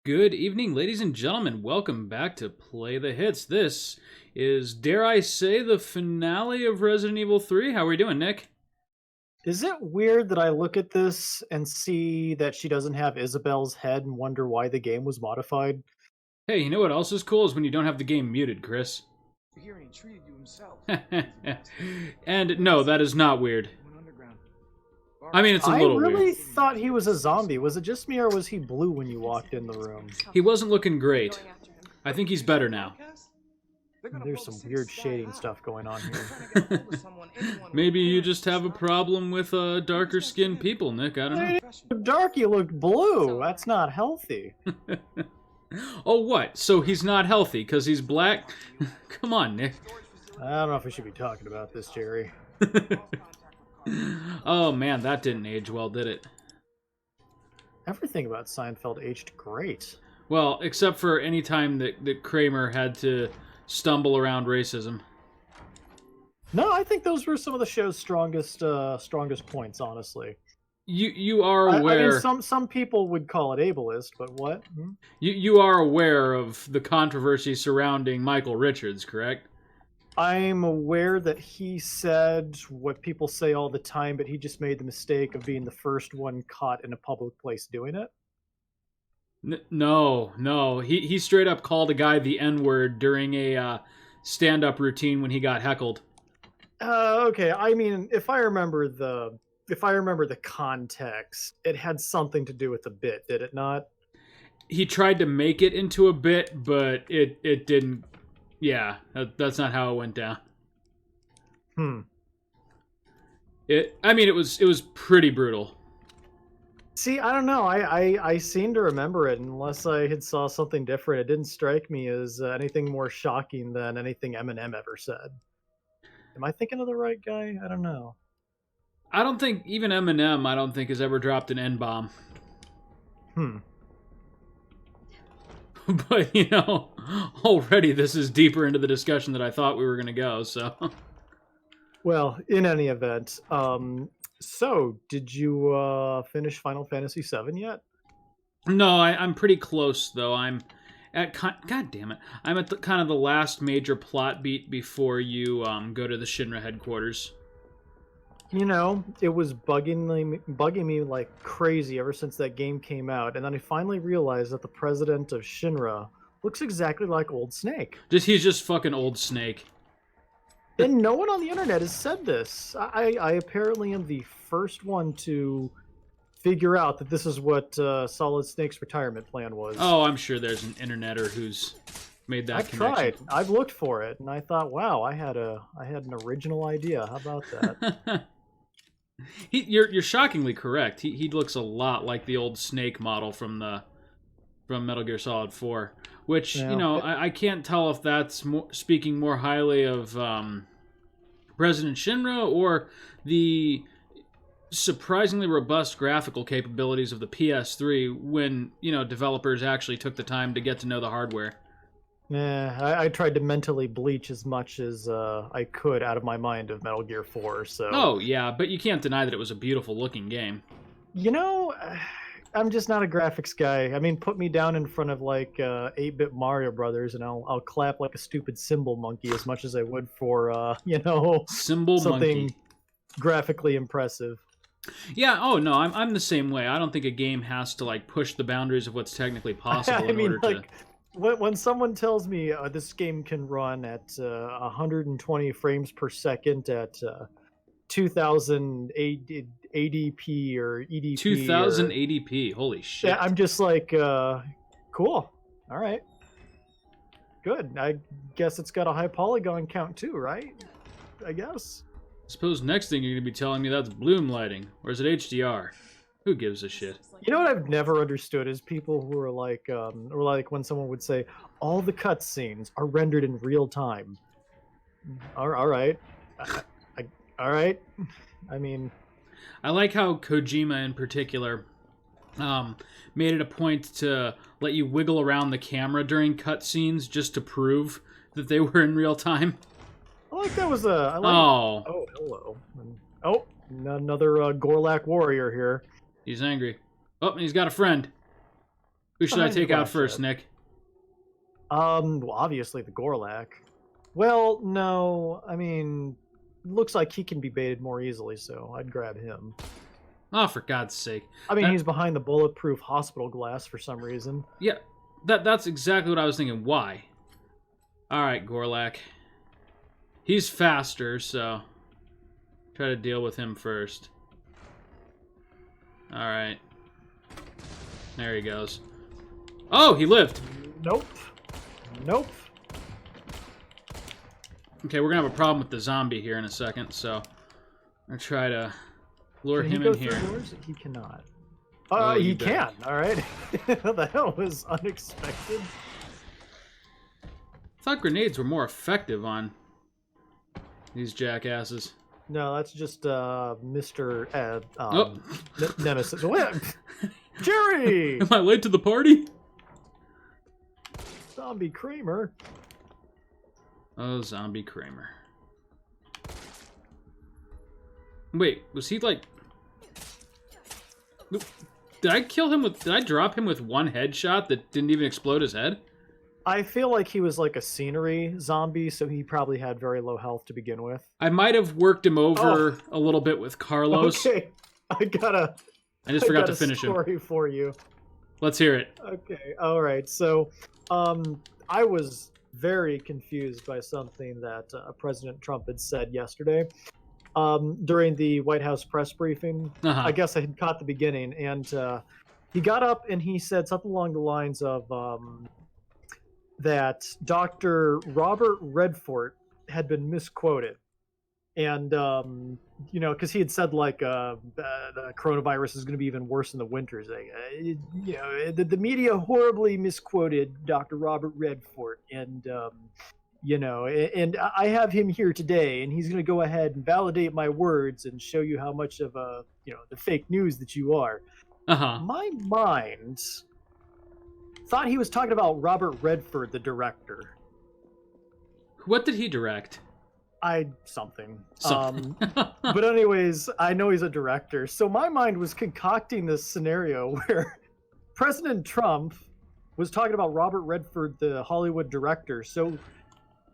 Good evening, ladies and gentlemen. Welcome back to Play the Hits. This is, dare I say, the finale of Resident Evil 3. How are we doing, Nick? Is it weird that I look at this and see that she doesn't have Isabel's head and wonder why the game was modified? Hey, you know what else is cool is when you don't have the game muted, Chris. Here he treated you himself. And no, that is not weird. Went underground. I mean, it's a I little really weird. thought he was a zombie. Was it just me or was he blue when you walked in the room? He wasn't looking great. I think he's better now. There's some weird shading stuff going on here. Maybe you just have a problem with darker skinned people, Nick. I don't know. Dark, you look blue. That's not healthy. Oh, what? So he's not healthy because he's black? Come on, Nick. I don't know if we should be talking about this, Jerry. Oh, man, that didn't age well, did it? Everything about Seinfeld aged great. Well, except for any time that Kramer had to stumble around racism. No, I think those were some of the show's strongest points, honestly. You are I aware. mean, some people would call it ableist, but what? You are aware of the controversy surrounding Michael Richards, correct? I'm aware that he said what people say all the time, but he just made the mistake of being the first one caught in a public place doing it. No. He straight up called a guy the N-word during a stand-up routine when he got heckled. Okay. I mean, if I remember the context, it had something to do with the bit, did it not? He tried to make it into a bit, but it didn't. Yeah, that's not how it went down. I mean, it was pretty brutal. See, I don't know. I seem to remember it, unless I had saw something different. It didn't strike me as anything more shocking than anything Eminem ever said. Am I thinking of the right guy? I don't know. I don't think even Eminem, I don't think, has ever dropped an N-bomb. But, you know, already this is deeper into the discussion that I thought we were going to go, so. Well, in any event, so did you finish Final Fantasy VII yet? No, I'm pretty close, though. I'm at, God damn it. I'm at kind of the last major plot beat before you go to the Shinra headquarters. You know, it was bugging me like crazy ever since that game came out, and then I finally realized that the president of Shinra looks exactly like Old Snake. He's just fucking Old Snake. And no one on the internet has said this. I apparently am the first one to figure out that this is what Solid Snake's retirement plan was. Oh, I'm sure there's an interneter who's made that connection. I've tried. I've looked for it, and I thought, wow, I had an original idea. How about that? You're shockingly correct. He looks a lot like the Old Snake model from Metal Gear Solid 4, which, Yeah. you know, I can't tell if that's speaking more highly of President Shinra or the surprisingly robust graphical capabilities of the PS3 when, you know, developers actually took the time to get to know the hardware. I tried to mentally bleach as much as I could out of my mind of Metal Gear 4, so... Oh, yeah, but you can't deny that it was a beautiful-looking game. You know, I'm just not a graphics guy. I mean, put me down in front of, like, 8-bit Mario Brothers, and I'll clap like a stupid cymbal monkey as much as I would for, you know... Cymbal something monkey. Graphically impressive. Yeah, oh, no, I'm the same way. I don't think a game has to, like, push the boundaries of what's technically possible in order to... When someone tells me this game can run at 120 frames per second at 2000 ADP or EDP, 2000 ADP, holy shit! Yeah, I'm just like, cool. All right, good. I guess it's got a high polygon count too, right? I guess. I suppose next thing you're gonna be telling me that's bloom lighting, or is it HDR? Who gives a shit? You know what I've never understood is people who are like when someone would say all the cutscenes are rendered in real time. All right, all right. I mean, I like how Kojima in particular made it a point to let you wiggle around the camera during cutscenes just to prove that they were in real time. I like that was a. Oh, hello. Oh, another Gorlak warrior here. He's angry. Oh, and he's got a friend. Who should I Behind the take out glass first, shed. Nick? Well, obviously the Gorlak. Well, no, I mean, looks like he can be baited more easily, so I'd grab him. Oh, for God's sake. I mean, That- he's behind the bulletproof hospital glass for some reason. Yeah, that's exactly what I was thinking. Why? Alright, Gorlak. He's faster, so try to deal with him first. Alright. There he goes. Oh, he lived! Nope. Nope. Okay, we're gonna have a problem with the zombie here in a second, so I'm gonna try to lure Can he him go in through here. doors? He cannot. Oh, He you can. bet. All right. What the hell was unexpected? I thought grenades were more effective on these jackasses. No, that's just Mr. Oh. Nemesis. What? Jerry! Am I late to the party? Zombie Kramer. Oh, Zombie Kramer. Wait, was he like... Did I kill him with... Did I drop him with one headshot that didn't even explode his head? I feel like he was like a scenery zombie, so he probably had very low health to begin with. I might have worked him over a little bit with Carlos. Okay, I just forgot got to a finish him. story for you. Let's hear it. Okay, all right. So, I was very confused by something that President Trump had said yesterday during the White House press briefing. Uh-huh. I guess I had caught the beginning, and he got up and he said something along the lines of that Dr. Robert Redford had been misquoted. And, you know, because he had said, like, the coronavirus is going to be even worse in the winters. Like, you know, the media horribly misquoted Dr. Robert Redford. And, you know, and I have him here today, and he's going to go ahead and validate my words and show you how much of a, you know, the fake news that you are. Uh-huh. My mind thought he was talking about Robert Redford, the director. What did he direct? Something. Something. But anyways, I know he's a director. So my mind was concocting this scenario where President Trump was talking about Robert Redford, the Hollywood director. So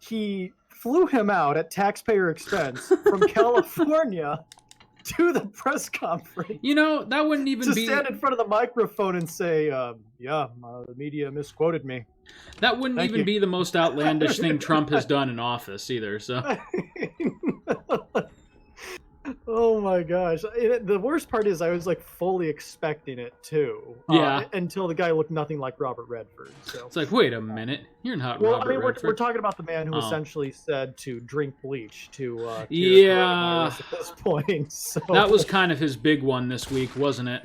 he flew him out at taxpayer expense from California to the press conference You know, that wouldn't even to be... stand in front of the microphone and say, the media misquoted me. That wouldn't Thank even you. be the most outlandish thing Trump has done in office either, so... Oh my gosh. The worst part is I was like fully expecting it too. Yeah. Until the guy looked nothing like Robert Redford. So. It's like, wait a minute. You're not Well, Robert I mean, we're Redford. talking about the man who Oh. essentially said to drink bleach to cure Yeah. coronavirus at this point. So That was kind of his big one this week, wasn't it?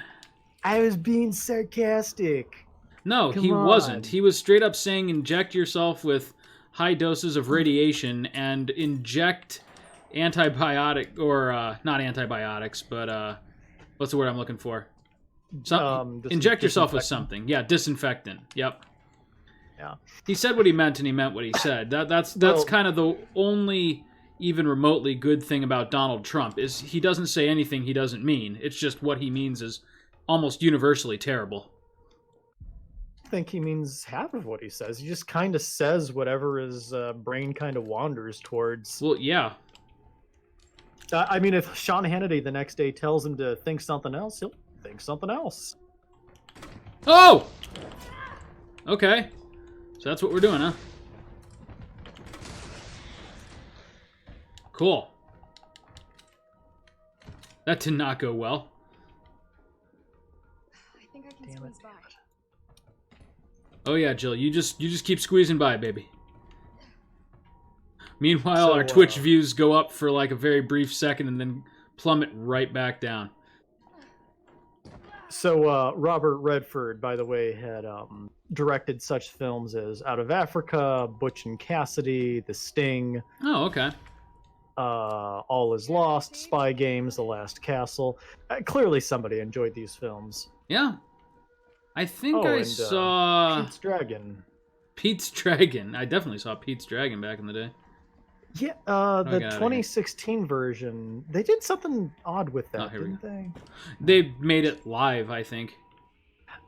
I was being sarcastic. No, Come he wasn't. on. He was straight up saying inject yourself with high doses of radiation and inject antibiotic, or not antibiotics, but what's the word I'm looking for? Inject yourself with disinfectant. something. Yeah, disinfectant. Yep. Yeah. He said what he meant, and he meant what he said. That's Well- kind of the only even remotely good thing about Donald Trump is he doesn't say anything he doesn't mean. It's just what he means is almost universally terrible. I think he means half of what he says. He just kind of says whatever his brain kind of wanders towards. Well, yeah. I mean, if Sean Hannity the next day tells him to think something else, he'll think something else. Oh! Okay. So that's what we're doing, huh? Cool. That did not go well. I think I can Damn it, squeeze by. Oh yeah, Jill, you just keep squeezing by, baby. Meanwhile, So, our Twitch views go up for like a very brief second and then plummet right back down. So Robert Redford, by the way, had directed such films as Out of Africa, Butch and Cassidy, The Sting, Oh, okay. All Is Lost, Spy Games, The Last Castle. Clearly somebody enjoyed these films. Yeah. I think Oh, I and, saw Pete's Dragon. Pete's Dragon. I definitely saw Pete's Dragon back in the day. Yeah, I the got it. 2016 version, they did something odd with Oh, that, here we didn't they? They made it live, I think.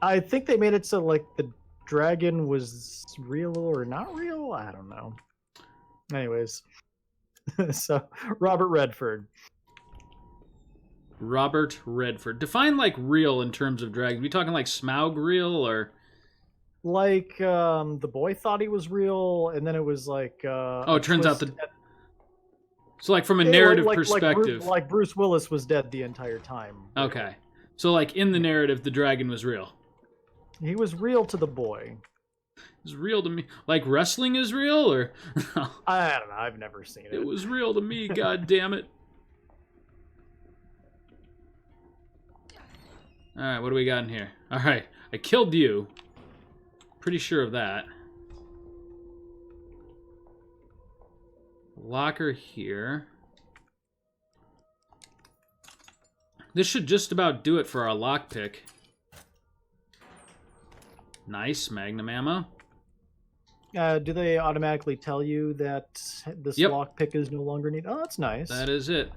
I think they made it so like the dragon was real or not real. I don't know. Anyways, so Robert Redford. Robert Redford. Define like real in terms of dragon. We talking like Smaug real or? Like the boy thought he was real, and then it was like It turns out twist so like from a Yeah, narrative like perspective. like Bruce Willis was dead the entire time. Okay. So like in the narrative, the dragon was real. He was real to the boy. It's real to me. Like wrestling is real, or I don't know. I've never seen it. it was real to me. God damn it! All right, what do we got in here? All right, I killed you. Pretty sure of that. Locker here. This should just about do it for our lockpick. Nice, magnum ammo. Do they automatically tell you that this Yep. lockpick is no longer needed? Oh, that's nice. That is it.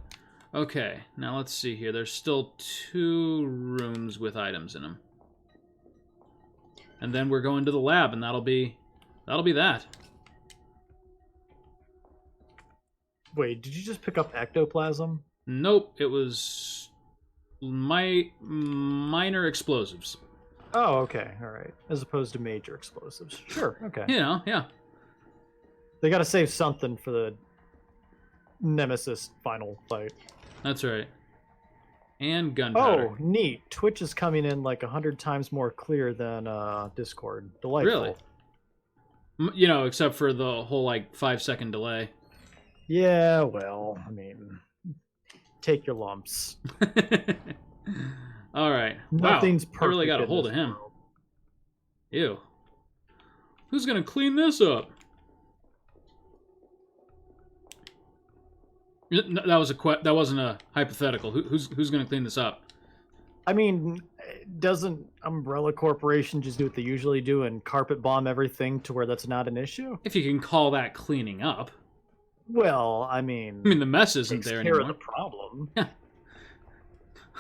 Okay, now let's see here. There's still 2 rooms with items in them. And then we're going to the lab, and that'll be that. Wait, did you just pick up ectoplasm? Nope, it was minor explosives. Oh, okay, all right. As opposed to major explosives. Sure, okay. You know, yeah. They got to save something for the Nemesis final fight. That's right. And gunpowder. Oh, neat. Twitch is coming in like 100 times more clear than Discord. Delightful. Really? You know, except for the whole like 5-second delay. Yeah, well, I mean, take your lumps. All right. Nothing's wow. I really got a perfect hold in of this him. world. Ew. Who's gonna clean this up? That was that wasn't a hypothetical. Who's gonna clean this up? I mean, doesn't Umbrella Corporation just do what they usually do and carpet bomb everything to where that's not an issue? If you can call that cleaning up. Well, I mean, The mess isn't takes there care anymore. of the problem.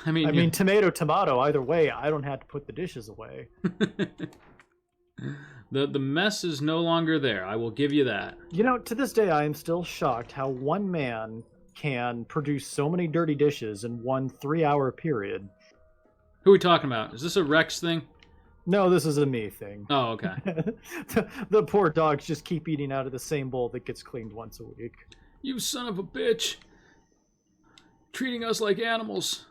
I mean, I mean, tomato. Either way, I don't have to put the dishes away. the mess is no longer there. I will give you that. You know, to this day, I am still shocked how one man can produce so many dirty dishes in one 3-hour period. Who are we talking about? Is this a Rex thing? No, this is a me thing. Oh, okay. The poor dogs just keep eating out of the same bowl that gets cleaned once a week. You son of a bitch. Treating us like animals.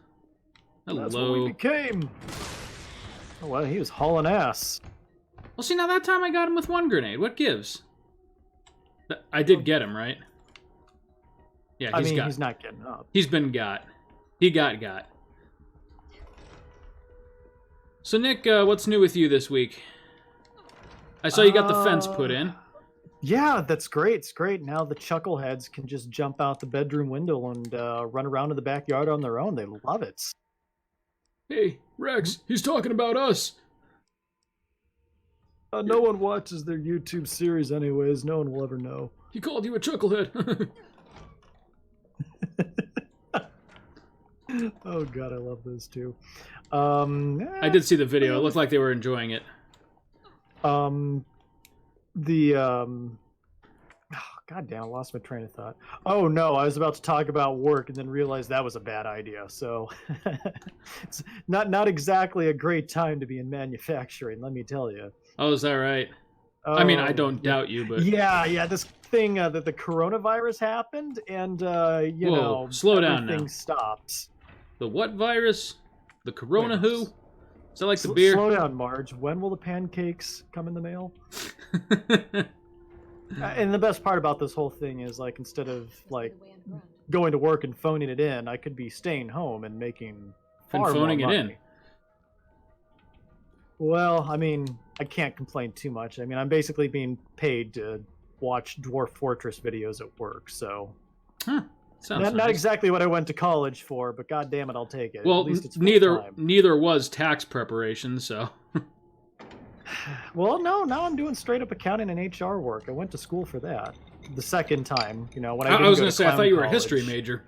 Hello. That's what we became. Oh, well, he was hauling ass. Well, see, now that time I got him with 1 grenade. What gives? I did get him, right? Yeah, I mean, he's not getting up. He's been got. He got. So, Nick, what's new with you this week? I saw you got the fence put in. Yeah, that's great. It's great. Now the chuckleheads can just jump out the bedroom window and run around in the backyard on their own. They love it. Hey, Rex, he's talking about us. No one watches their YouTube series anyways. No one will ever know. He called you a chucklehead. Oh god, I love those two. I did see the video. It looked like they were enjoying it. Oh, god damn, I lost my train of thought. Oh no, I was about to talk about work and then realized that was a bad idea. So it's not exactly a great time to be in manufacturing, let me tell you. Oh, is that right? I mean, I Oh, don't doubt you, but... Yeah, this thing that the coronavirus happened, and you Whoa, know, slow down everything now. stopped. The what virus? The corona Wait, who? Is that like the beer? Slow down, Marge. When will the pancakes come in the mail? And the best part about this whole thing is, like, instead of like going to work and phoning it in, I could be staying home and making And far phoning more it money. in. Well, I mean, I can't complain too much. I mean, I'm basically being paid to watch Dwarf Fortress videos at work, so Huh. Sounds not nice. exactly what I went to college for, but god damn it, I'll take it. Well, At least it's neither full-time. was tax preparation, so... Well, no, now I'm doing straight up accounting and HR work. I went to school for that. The second time, you know, when I I didn't was go going to to say, I clown thought you were a college. history major.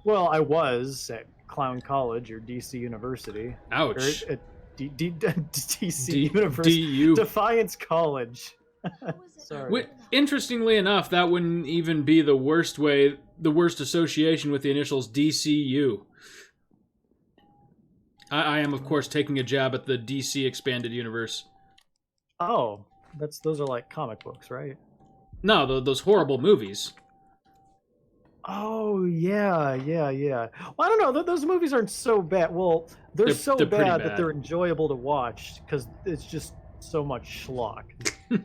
Well, I was at Clown College or DC University. Or Ouch. at DC Universe. DU. Defiance College. Sorry. Interestingly enough, that wouldn't even be the worst association with the initials DCU. I am, of course, taking a jab at the DC Expanded Universe. Oh, those are like comic books, right? No, those horrible movies. Oh, yeah. Well, I don't know. Those movies aren't so bad. Well, they're so pretty bad that bad. they're enjoyable to watch because it's just so much schlock.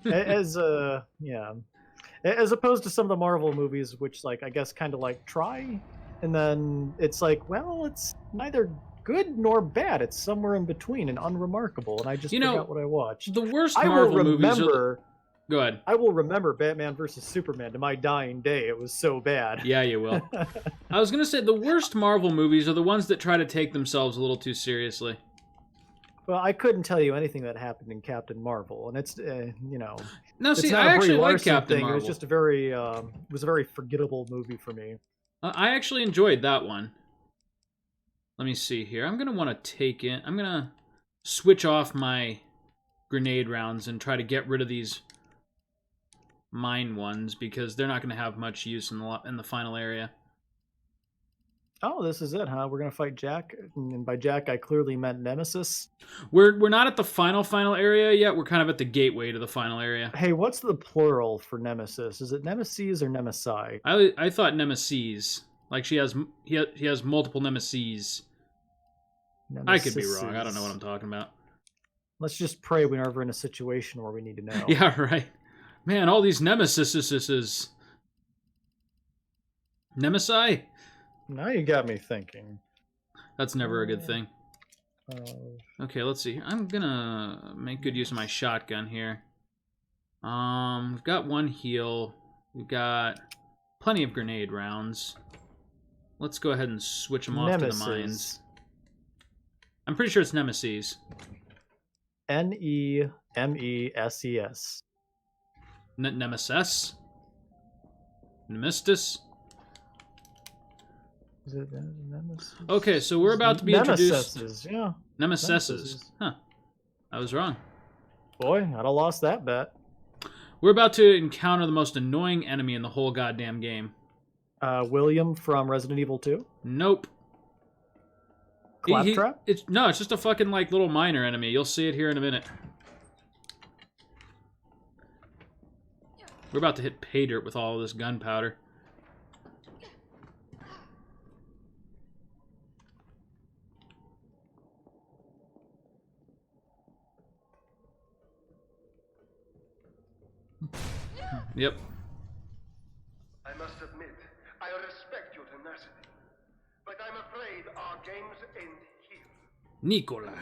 As opposed to some of the Marvel movies, which, like, I guess kind of like try, and then it's like, well, it's neither good nor bad. It's somewhere in between and unremarkable. And I just forgot what I watched. The worst I Marvel will movies remember. Go ahead. I will remember Batman versus Superman to my dying day. It was so bad. Yeah, you will. I was going to say, the worst Marvel movies are the ones that try to take themselves a little too seriously. Well, I couldn't tell you anything that happened in Captain Marvel, and it's Now, it's see, not I a Brie actually like Larson Captain thing. Marvel. It was just a very forgettable movie for me. I actually enjoyed that one. Let me see here. I'm going to want to I'm going to switch off my grenade rounds and try to get rid of these mine ones because they're not going to have much use in the final area. Oh, this is it, huh? We're gonna fight Jack, and by Jack I clearly meant Nemesis. We're not at the final area yet. We're kind of at the gateway to the final area. Hey, what's the plural for Nemesis? Is it Nemesis or Nemesi? I thought Nemesis. Like he has multiple Nemesis. I could be wrong. I don't know what I'm talking about. Let's just pray we're never in a situation where we need to know. Yeah, right. Man, all these Nemesises. Nemesi? Now you got me thinking. That's never a good thing. Okay, let's see. I'm gonna make good use of my shotgun here. We've got one heal. We've got plenty of grenade rounds. Let's go ahead and switch them off to the mines. I'm pretty sure it's Nemesis. Nemeses. Nemesis? Nemistus? Is it Nemesis? Okay, so we're about to be introduced. Yeah. Nemesis. Huh. I was wrong. Boy, I'd have lost that bet. We're about to encounter the most annoying enemy in the whole goddamn game. William from Resident Evil 2? Nope. Claptrap? It's just a fucking, like, little minor enemy. You'll see it here in a minute. We're about to hit pay dirt with all of this gunpowder. Yep. I must admit, I respect your tenacity, but I'm afraid our games end here. Nikolai. You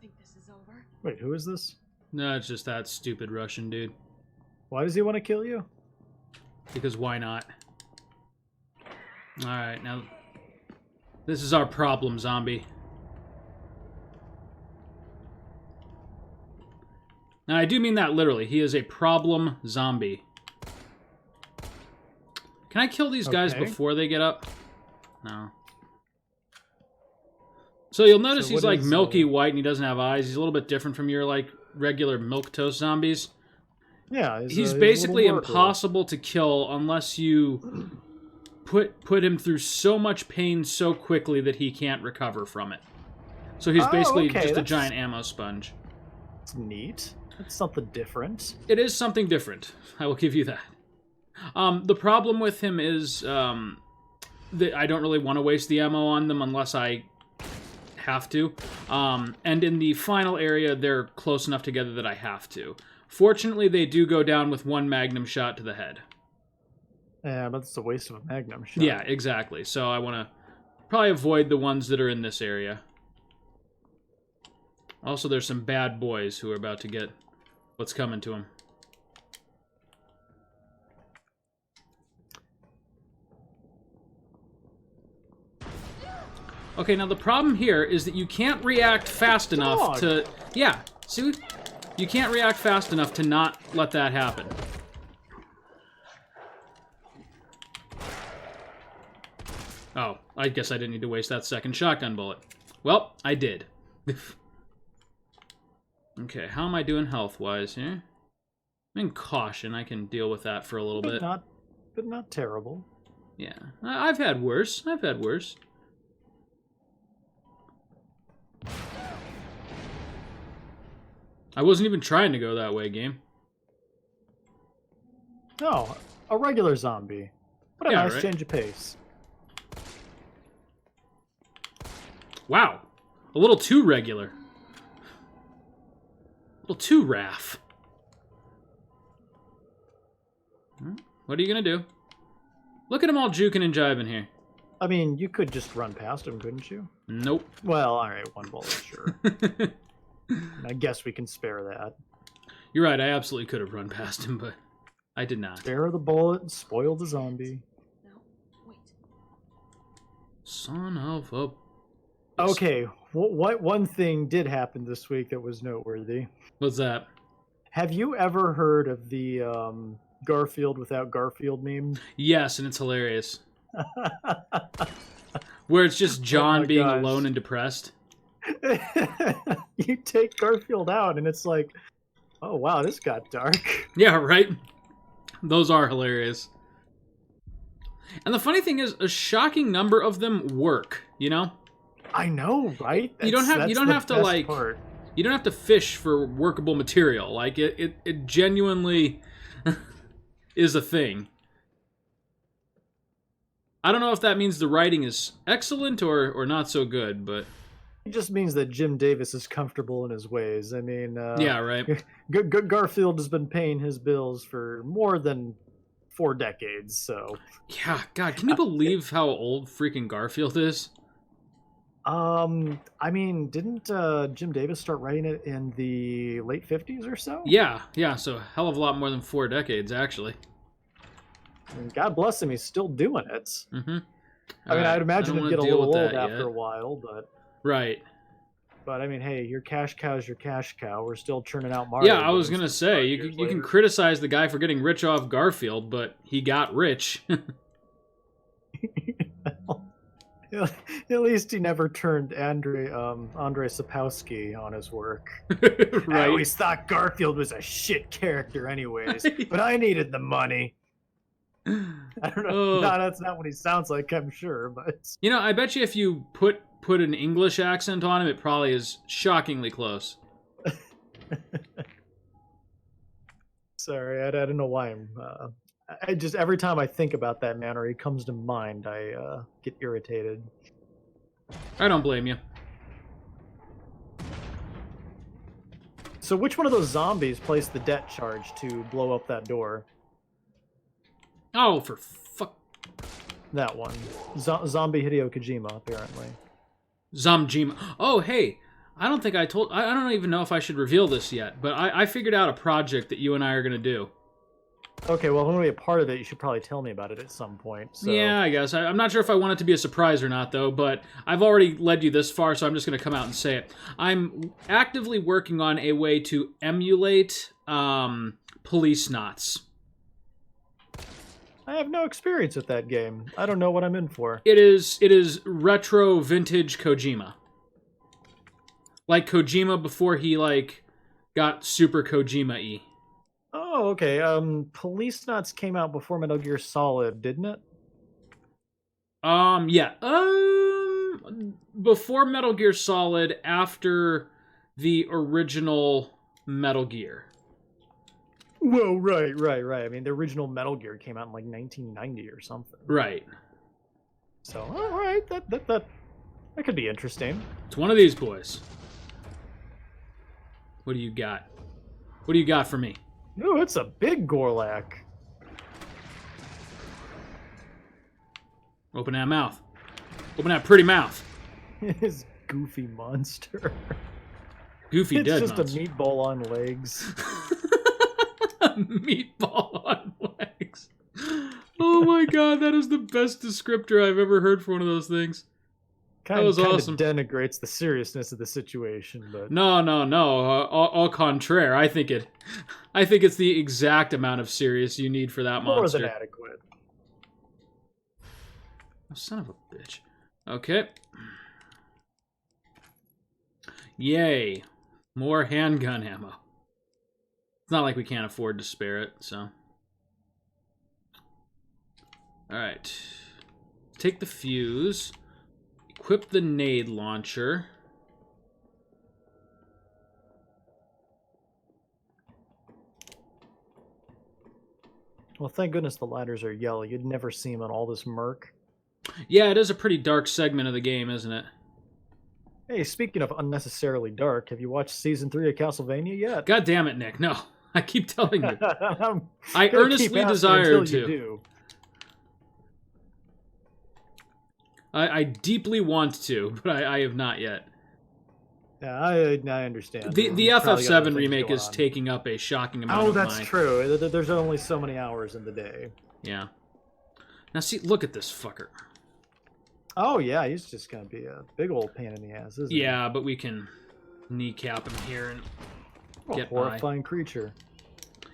think this is over? Wait, who is this? No, it's just that stupid Russian dude. Why does he want to kill you? Because why not? Alright, now... This is our problem, zombie. Now, I do mean that literally. He is a problem zombie. Can I kill these guys before they get up? No. So you'll notice he's like milky white and he doesn't have eyes. He's a little bit different from your like regular milquetoast zombies. Yeah, he's basically impossible to kill unless you put him through so much pain so quickly that he can't recover from it. So he's basically just a giant ammo sponge. It's neat. It's something different. It is something different. I will give you that. The problem with him is that I don't really want to waste the ammo on them unless I have to. And in the final area, they're close enough together that I have to. Fortunately, they do go down with one magnum shot to the head. Yeah, but it's a waste of a magnum shot. Yeah, exactly. So I want to probably avoid the ones that are in this area. Also, there's some bad boys who are about to get what's coming to them. Okay, now the problem here is that you can't react fast enough to... Yeah, see? You can't react fast enough to not let that happen. Oh, I guess I didn't need to waste that second shotgun bullet. Well, I did. Okay, how am I doing health-wise here? I'm in caution. I can deal with that for a little bit. But not terrible. Yeah, I've had worse. I've had worse. I wasn't even trying to go that way, game. Oh, a regular zombie. What a Yeah, nice right? change of pace. Wow. A little too regular. A little too raff. What are you gonna do? Look at them all juking and jiving here. I mean, you could just run past him, couldn't you? Nope. Well, all right, one bullet, sure. I guess we can spare that. You're right, I absolutely could have run past him, but I did not. Spare the bullet and spoil the zombie. No, wait. Son of a... Okay, what one thing did happen this week that was noteworthy? What's that? Have you ever heard of the Garfield without Garfield meme? Yes, and it's hilarious. Where it's just John my being gosh. alone and depressed. You take Garfield out, and it's like, oh wow, this got dark. Yeah, right? Those are hilarious. And the funny thing is, a shocking number of them work, you know? I know, right? You don't have That's to the best like part. you don't have to fish for workable material. Like it genuinely is a thing. I don't know if that means the writing is excellent or not so good, but It just means that Jim Davis is comfortable in his ways. I mean, yeah, right. Garfield has been paying his bills for more than 4 decades, so. Yeah, God, can you believe how old freaking Garfield is? I mean, didn't Jim Davis start writing it in the late 50s or so? Yeah, so a hell of a lot more than 4 decades, actually. I mean, God bless him, he's still doing it. Mm-hmm. I mean, I'd imagine it'd get a little old after yet. a while, but Right. I mean, hey, your cash cow's your cash cow. We're still churning out Mario. Yeah, I was games gonna 5 say you years can later. criticize the guy for getting rich off Garfield, but he got rich. At least he never turned Andrei Sapkowski on his work. I Right. always thought Garfield was a shit character, anyways, but I needed the money. I don't know. Oh. No, that's not what he sounds like, I'm sure, but You know, I bet you if you put an English accent on him, it probably is shockingly close. sorry, I don't know why I'm. I just every time I think about that man or he comes to mind, I get irritated. I don't blame you. So, which one of those zombies placed the debt charge to blow up that door? Oh, for fuck. That one, Zombie Hideo Kojima, apparently. Zamjima. Oh, hey. I don't think I told... I don't even know if I should reveal this yet, but I figured out a project that you and I are going to do. Okay, well, if I'm going to be a part of it, you should probably tell me about it at some point. So. Yeah, I guess. I'm not sure if I want it to be a surprise or not, though, but I've already led you this far, so I'm just going to come out and say it. I'm actively working on a way to emulate Police Knots. I have no experience with that game. I don't know what I'm in for. It is retro vintage Kojima. Like Kojima before he, like, got super Kojima-y. Oh, okay. Police Knots came out before Metal Gear Solid, didn't it? Yeah. Before Metal Gear Solid, after the original Metal Gear. Whoa, right. I mean, the original Metal Gear came out in like 1990 or something. Right. So, all right, that could be interesting. It's one of these boys. What do you got? What do you got for me? Ooh, it's a big Gorlak. Open that mouth. Open that pretty mouth. His goofy monster. Goofy It's dead just monster. a meatball on legs. Meatball on legs. Oh my god, that is the best descriptor I've ever heard for one of those things. Kind was of awesome. denigrates the seriousness of the situation, but No. Au contraire. I think it's the exact amount of serious you need for that more monster. than adequate. Oh, son of a bitch. Okay. Yay. More handgun ammo. It's not like we can't afford to spare it, so. Alright. Take the fuse. Equip the nade launcher. Well, thank goodness the ladders are yellow. You'd never see them in all this murk. Yeah, it is a pretty dark segment of the game, isn't it? Hey, speaking of unnecessarily dark, have you watched Season 3 of Castlevania yet? God damn it, Nick. No. I keep telling you. I'm I gonna earnestly keep asking desire until you to. do. I deeply want to, but I have not yet. Yeah, I understand. The You probably got other FF7 things remake going is on. taking up a shocking amount Oh, of that's my... true. There's only so many hours in the day. Yeah. Now see, look at this fucker. Oh yeah, he's just gonna be a big old pain in the ass, isn't he? Yeah, but we can kneecap him here and What a get by. horrifying creature.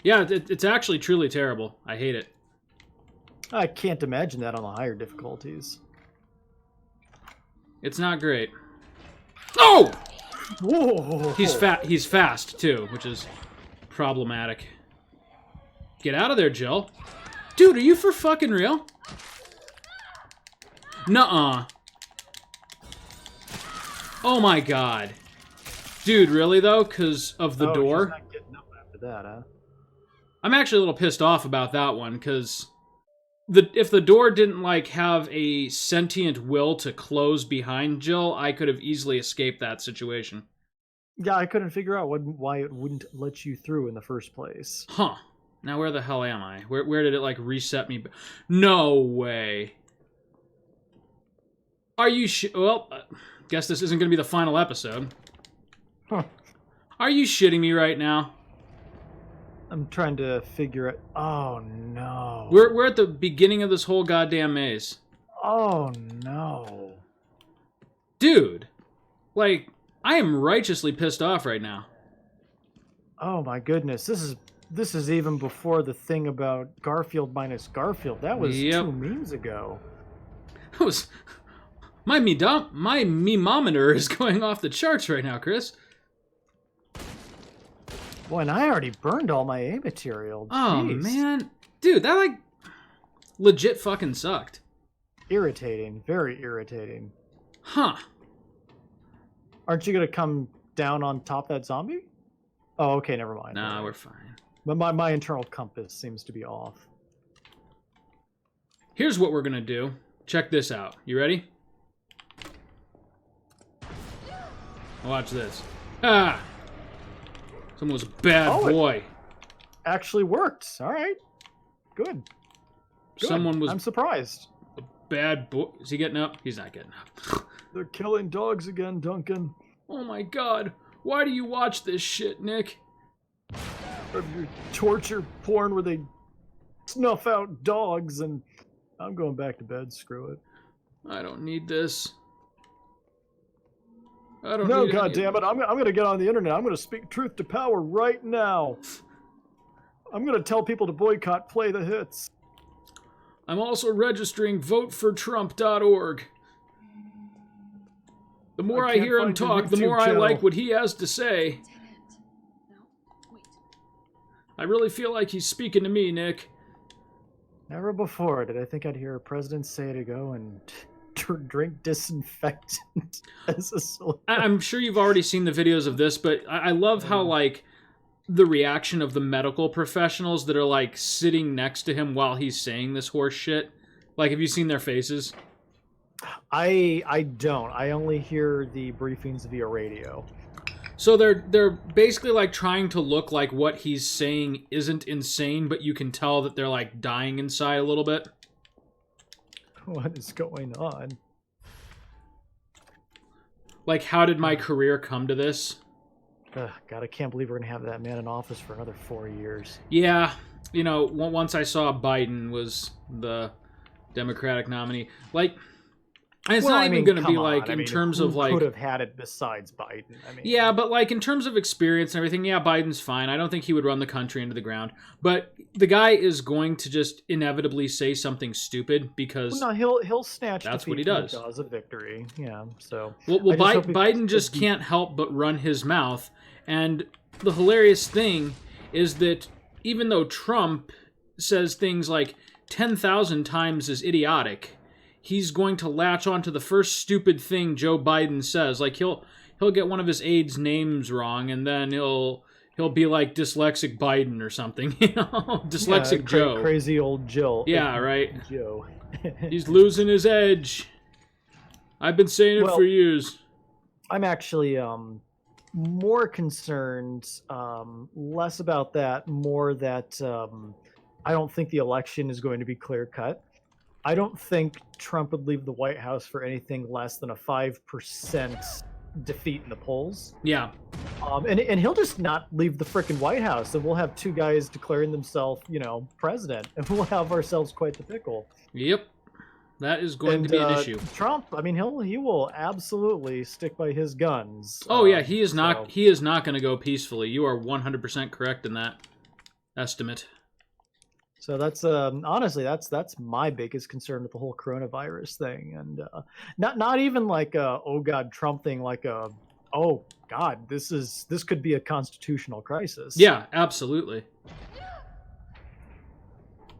Yeah, it's actually truly terrible. I hate it. I can't imagine that on the higher difficulties. It's not great. Oh! Whoa! He's fast too, which is problematic. Get out of there, Jill. Dude, are you for fucking real? Nuh-uh. Oh my god. Dude, really though? Because of the Oh, door? She's not getting up after that, huh? I'm actually a little pissed off about that one, because if the door didn't, like, have a sentient will to close behind Jill, I could have easily escaped that situation. Yeah, I couldn't figure out why it wouldn't let you through in the first place. Huh. Now where the hell am I? Where did it, like, reset me? No way. Are you well, guess this isn't going to be the final episode. Huh. Are you shitting me right now? I'm trying to figure it. Oh no. We're at the beginning of this whole goddamn maze. Oh no. Dude. Like, I am righteously pissed off right now. Oh my goodness. This is even before the thing about Garfield minus Garfield. That was Yep. 2 memes ago. That was... My memometer is going off the charts right now, Chris. Boy, and I already burned all my A material. Oh, Jeez. man. Dude, that, like, legit fucking sucked. Irritating. Very irritating. Huh. Aren't you going to come down on top of that zombie? Oh, okay, never mind. Nah, Alright. we're fine. But my internal compass seems to be off. Here's what we're gonna do. Check this out. You ready? Watch this. Ah! Someone was a bad Oh, it- boy. Actually worked. All right. Good. Good. Someone was I'm surprised. a bad boy. Is he getting up? He's not getting up. They're killing dogs again, Duncan. Oh my god. Why do you watch this shit, Nick? Your torture porn where they snuff out dogs, and I'm going back to bed. Screw it. I don't need this. I don't No, need any of goddammit. I'm going to get on the internet. I'm going to speak truth to power right now. I'm going to tell people to boycott Play the Hits. I'm also registering votefortrump.org. The more I can't hear him find your talk, the YouTube more I channel. like what he has to say. Did it. No. Wait. I really feel like he's speaking to me, Nick. Never before did I think I'd hear a president say to go and drink disinfectant as a solution. I'm sure you've already seen the videos of this, but I love how, like, the reaction of the medical professionals that are, like, sitting next to him while he's saying this horse shit. Like, have you seen their faces? I don't. I only hear the briefings via radio. So they're basically, like, trying to look like what he's saying isn't insane, but you can tell that they're, like, dying inside a little bit. What is going on? Like, how did my career come to this? God, I can't believe we're going to have that man in office for another 4 years. Yeah, you know, once I saw Biden was the Democratic nominee. Like, And it's Well, not I even mean, going to come be like on. I in mean, terms who of like could have had it besides Biden? I mean, yeah, but like in terms of experience and everything, yeah, Biden's fine. I don't think he would run the country into the ground. But the guy is going to just inevitably say something stupid because well, no, he'll snatch that's defeat what he from the does. jaws of victory. Yeah, so well I just hope he Biden fixes just the- can't help but run his mouth. And the hilarious thing is that even though Trump says things like 10,000 times as idiotic, he's going to latch on to the first stupid thing Joe Biden says. Like he'll get one of his aides' names wrong, and then he'll be like dyslexic Biden or something, you know, dyslexic yeah, Joe. crazy old Joe. Yeah, right. Joe. He's losing his edge. I've been saying it Well, for years. I'm actually more concerned, less about that, more that I don't think the election is going to be clear cut. I don't think Trump would leave the White House for anything less than a 5% defeat in the polls. Yeah. And he'll just not leave the frickin' White House, and we'll have two guys declaring themselves, president, and we'll have ourselves quite the pickle. Yep. That is going to be an issue. Trump, I mean, he will absolutely stick by his guns. Oh yeah, he is not so- he is not going to go peacefully. You are 100% correct in that estimate. So that's honestly that's my biggest concern with the whole coronavirus thing, and not even like a oh god Trump thing, like a oh god this could be a constitutional crisis. Yeah, absolutely.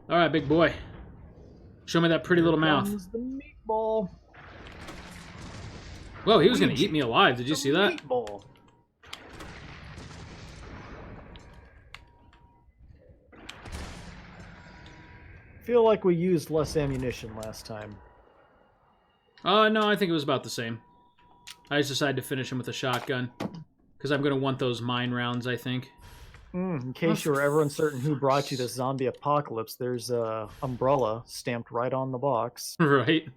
All right, big boy. Show me that pretty Here little mouth. comes the meatball. Whoa, he was going to Luigi, eat me alive. Did you the see that? Meatball. Feel like we used less ammunition last time. No, I think it was about the same. I just decided to finish him with a shotgun because I'm going to want those mine rounds, I think. In case you were ever uncertain who brought you this zombie apocalypse, there's a umbrella stamped right on the box. Right.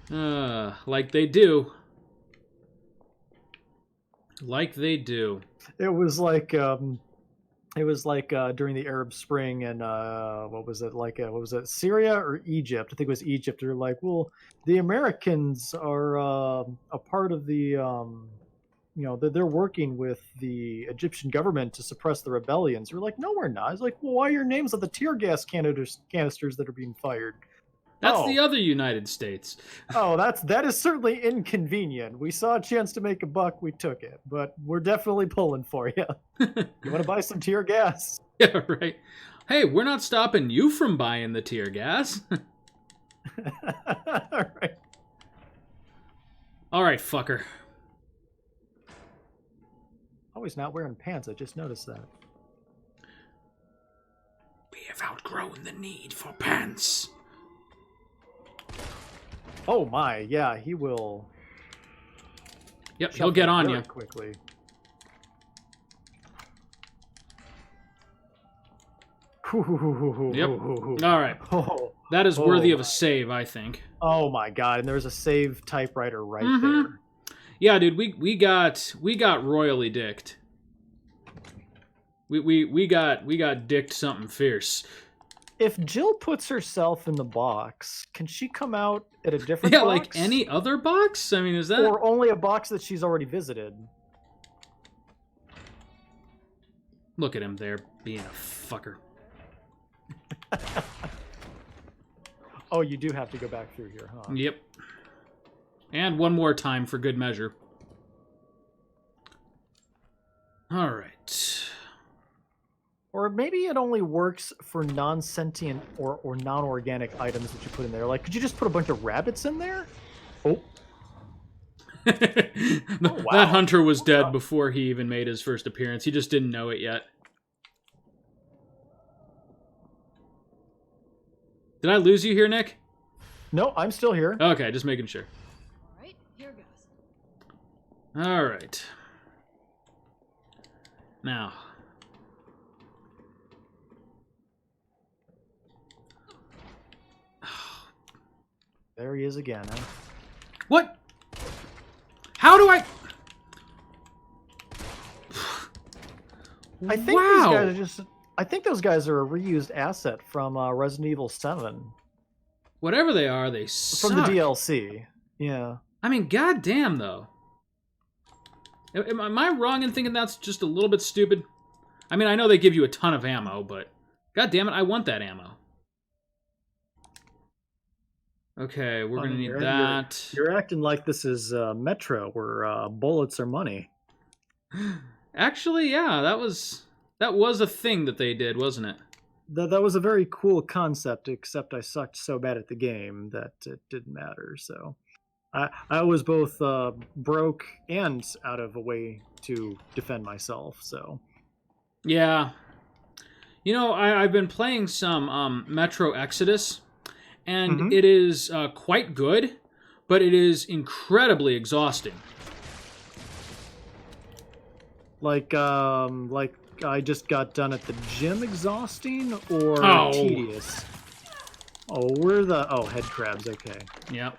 Like they do. Like they do. It was like during the Arab Spring, and what was it, Syria or Egypt? I think it was Egypt. They're like, well, the Americans are a part of the they're working with the Egyptian government to suppress the rebellions. We're like, no, we're not. It's like, well, why are your names on the tear gas canisters that are being fired? That's Oh. the other United States. Oh, that is certainly inconvenient. We saw a chance to make a buck, we took it, but we're definitely pulling for you. You want to buy some tear gas? Yeah, right. Hey, we're not stopping you from buying the tear gas. All right. All right, fucker. Oh, he's not wearing pants. I just noticed that. We have outgrown the need for pants. Oh my, yeah, he will. Yep, he'll get shuffle on very you. quickly. Yep. All right. Oh, That is worthy Oh. of a save, I think. oh my god! And there's a save typewriter right Mhm. there. Yeah, dude, we got royally dicked. We got dicked something fierce. If Jill puts herself in the box, can she come out at a different Yeah, box? like any other box? I mean, is that Or only a box that she's already visited? Look at him there being a fucker. Oh, you do have to go back through here, huh? Yep. And one more time for good measure. All right. Or maybe it only works for non-sentient or non-organic items that you put in there. Like, could you just put a bunch of rabbits in there? Oh, That wow. hunter was dead before he even made his first appearance. He just didn't know it yet. Did I lose you here, Nick? no, I'm still here. Okay, just making sure. All right, here goes. All right. Now. There he is again. Huh? What? How do I... I think wow. these guys are just. I think those guys are a reused asset from Resident Evil 7. Whatever they are, they suck. From the DLC. Yeah. I mean, goddamn though. Am I wrong in thinking that's just a little bit stupid? I mean, I know they give you a ton of ammo, but god damn it, I want that ammo. Okay, we're gonna need that. You're acting like this is Metro, where bullets are money. Actually, yeah, that was a thing that they did, wasn't it? That was a very cool concept, except I sucked so bad at the game that it didn't matter. So I was both broke and out of a way to defend myself. So yeah, you know, I've been playing some Metro Exodus, and it is quite good, but it is incredibly exhausting. Like I just got done at the gym exhausting or tedious? Oh, head crabs, okay. Yep.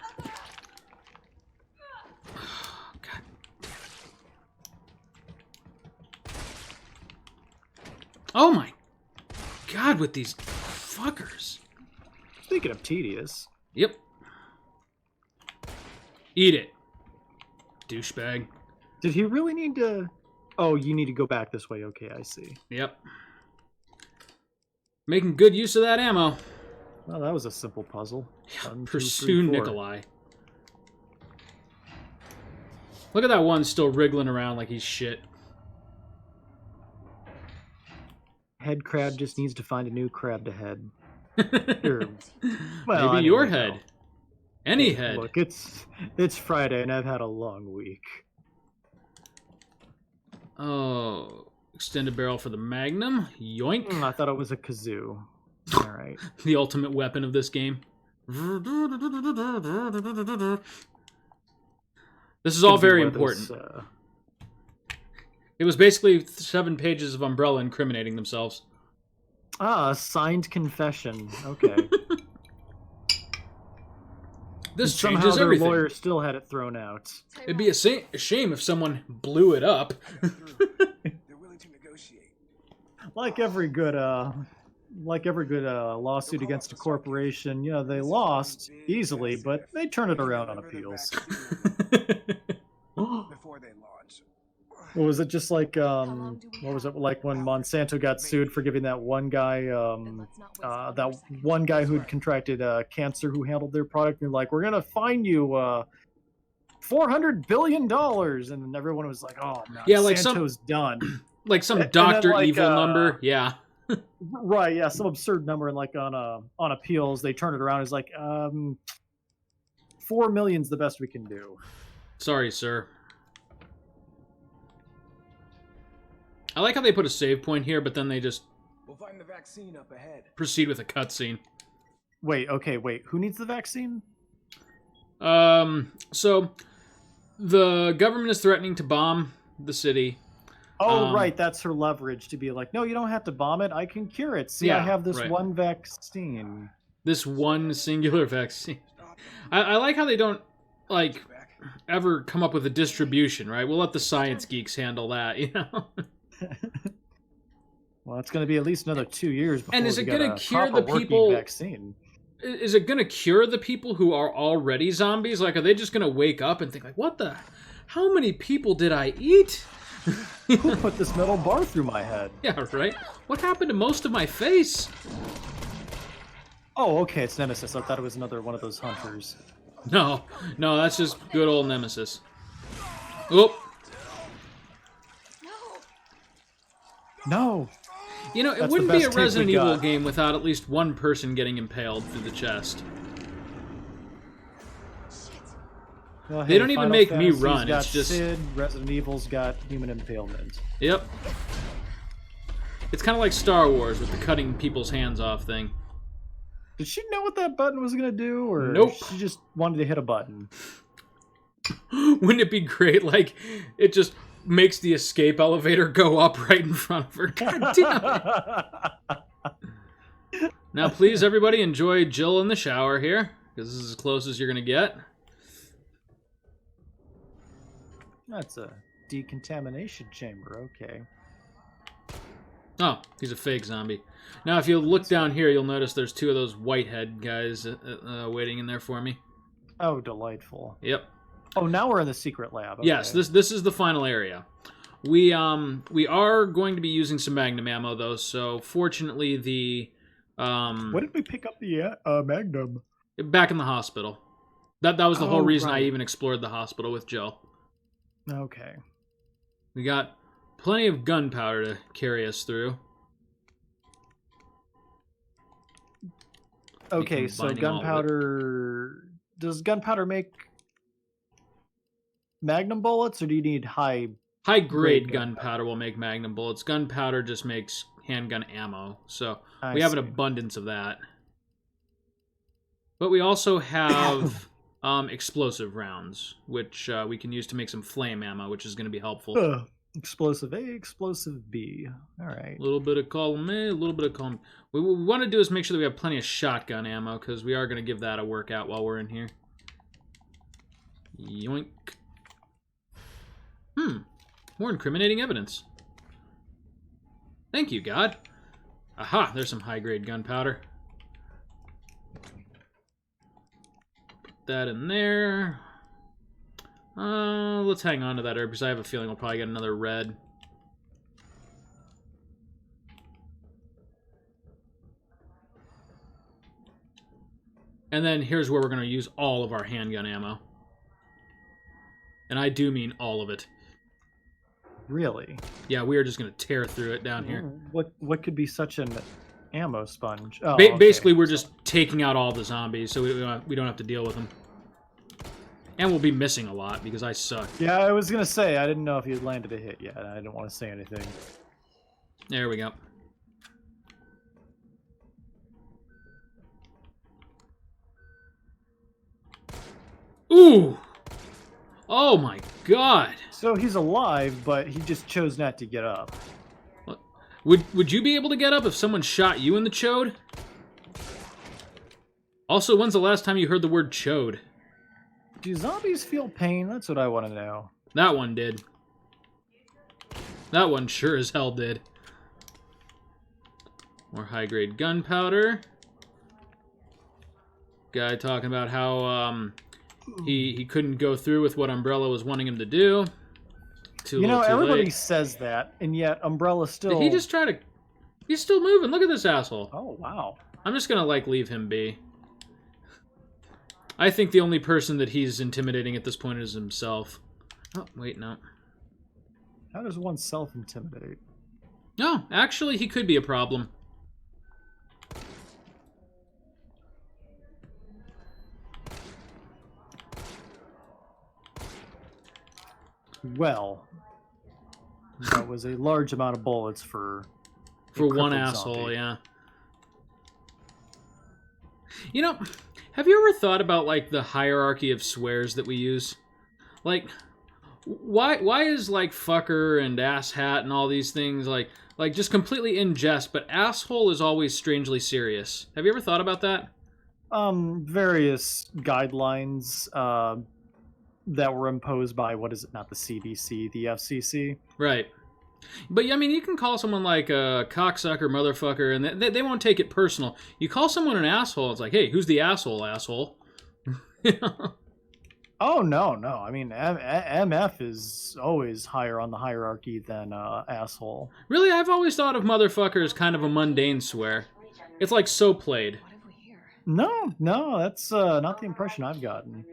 God. Oh my god, with these fuckers. Speaking of tedious. Yep. Eat it, douchebag. Did he really need to... Oh, you need to go back this way. Okay, I see. Yep. Making good use of that ammo. Well, that was a simple puzzle. Yeah, 1, 2, pursue 3, 4. Nikolai. Look at that one still wriggling around like he's shit. Head crab just needs to find a new crab to head. Well, Maybe your head. Any head. Look, it's Friday and I've had a long week. Oh, extended barrel for the Magnum. Yoink. I thought it was a kazoo. All right. The ultimate weapon of this game. This is all very important. It was basically 7 pages of Umbrella incriminating themselves. Signed confession. Okay. This somehow changes their everything. lawyer still had it thrown out. It'd be a shame if someone blew it up. They're willing to negotiate. Like every good lawsuit against a corporation, you know, they lost easily, but they turn it around on appeals. Before they launch. What was it just like? What was it like when Monsanto got sued for giving that one guy, who'd contracted cancer, who handled their product, and like, we're gonna fine you $400 billion, and then everyone was like, oh, yeah, like Monsanto's done. Like some Dr. like, Evil number, yeah. Right, yeah, some absurd number, and like on appeals, they turn it around. It's like, $4 million's the best we can do. Sorry, sir. I like how they put a save point here, but then they just We'll find the vaccine up ahead. proceed with a cutscene. Wait, who needs the vaccine? So the government is threatening to bomb the city. Oh, right, that's her leverage to be like, no, you don't have to bomb it. I can cure it. See, I Yeah, have this right. one vaccine. This one singular vaccine. I like how they don't, like, ever come up with a distribution, right? We'll let the science geeks handle that, you know? Well, it's going to be at least another 2 years before And is we it get gonna a cure proper the working people- vaccine. Is it going to cure the people who are already zombies? Like, are they just going to wake up and think, like, what the... How many people did I eat? Who put this metal bar through my head? Yeah, right? What happened to most of my face? Oh, okay, it's Nemesis. I thought it was another one of those hunters. No, that's just good old Nemesis. Oop. No! You know, it That's the wouldn't be a best tape we Resident Evil got. game without at least one person getting impaled through the chest. Well, They don't even Final make me Fantasy's run, got it's just- Sid, Resident Evil's got human impalement. Yep. It's kind of like Star Wars with the cutting people's hands off thing. Did she know what that button was going to do, or Nope. she just wanted to hit a button? Wouldn't it be great? Like, it just makes the escape elevator go up right in front of her. God damn it. Now, please, everybody, enjoy Jill in the shower here, because this is as close as you're going to get. That's a decontamination chamber, okay. Oh, he's a fake zombie. Now, if you look down here, you'll notice there's 2 of those whitehead guys waiting in there for me. Oh, delightful. Yep. Oh, now we're in the secret lab. Okay. Yes, this is the final area. We are going to be using some Magnum ammo though, so fortunately the When did we pick up the Magnum? back in the hospital. That was the whole reason I right. even explored the hospital with Joe. Okay. We got plenty of gunpowder to carry us through. Okay, so combining all of it. gunpowder. Does gunpowder make Magnum bullets, or do you need high? High grade Grade gunpowder will make Magnum bullets. Gunpowder just makes handgun ammo, so I we have an see. abundance of that. But we also have explosive rounds, which we can use to make some flame ammo, which is going to be helpful. Explosive A, explosive B. All right. A little bit of column A, a little bit of column. What we want to do is make sure that we have plenty of shotgun ammo, because we are going to give that a workout while we're in here. Yoink. More incriminating evidence. Thank you, God. Aha, there's some high-grade gunpowder. Put that in there. Let's hang on to that herb, because I have a feeling we'll probably get another red. And then here's where we're going to use all of our handgun ammo. And I do mean all of it. Really? Yeah, we are just going to tear through it down here. What could be such an ammo sponge? Oh, Basically, okay. we're just taking out all the zombies, so we don't have to deal with them. And we'll be missing a lot, because I suck. Yeah, I was gonna say I didn't know if you had landed a hit yet. I didn't want to say anything. There we go. Ooh! Oh my god! So he's alive, but he just chose not to get up. Would you be able to get up if someone shot you in the chode? Also, when's the last time you heard the word chode? Do zombies feel pain? That's what I want to know. That one did. That one sure as hell did. More high-grade gunpowder. Guy talking about how he couldn't go through with what Umbrella was wanting him to do. Too You know, little, too everybody late. says that, and yet Umbrella still. Did he just try to... He's still moving. Look at this asshole. Oh wow. I'm just gonna, like, leave him be. I think the only person that he's intimidating at this point is himself. Oh, wait, no. How does one self-intimidate? No, actually, he could be a problem. Well, that was a large amount of bullets for a For one crippled asshole, zombie. yeah. You know, have you ever thought about, like, the hierarchy of swears that we use? Like, why is, like, fucker and asshat and all these things, like just completely in jest, but asshole is always strangely serious? Have you ever thought about that? Various guidelines that were imposed by, what is it, not the CDC, the FCC. Right. But, I mean, you can call someone, like, a cocksucker, motherfucker, and they won't take it personal. You call someone an asshole, it's like, hey, who's the asshole? Oh, no. I mean, MF is always higher on the hierarchy than asshole. Really, I've always thought of motherfucker as kind of a mundane swear. It's like so played. What have we here? No, that's not the impression I've gotten.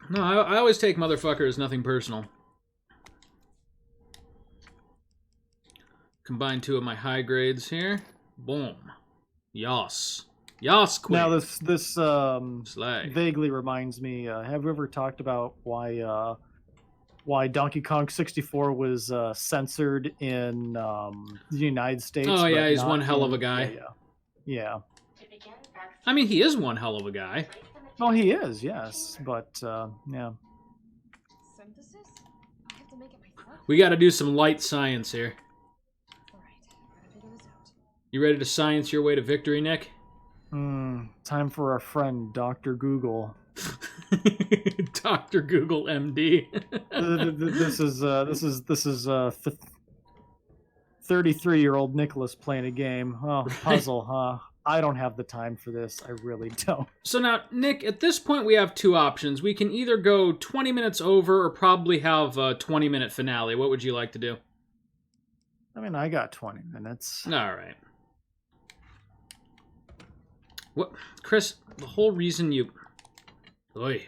No, I always take motherfucker as nothing personal. Combine 2 of my high grades here. Boom. Yas. Yas, queen. Now, this Slag. vaguely reminds me, have we ever talked about why Donkey Kong 64 was censored in the United States? Oh, yeah, but he's not one hell of a in- guy. Yeah. I mean, he is one hell of a guy. Oh, he is, yes, but yeah. Synthesis? I have to make it myself? We gotta do some light science here. Alright, gotta figure this out. You ready to science your way to victory, Nick? Time for our friend Dr. Google. Dr. Google MD. This is 33-year-old Nicholas playing a game. Oh, puzzle, huh? I don't have the time for this. I really don't. So now, Nick, at this point we have two options. We can either go 20 minutes over or probably have a 20-minute finale. What would you like to do? I mean, I got 20 minutes. All right. What, Chris, the whole reason you... Oy.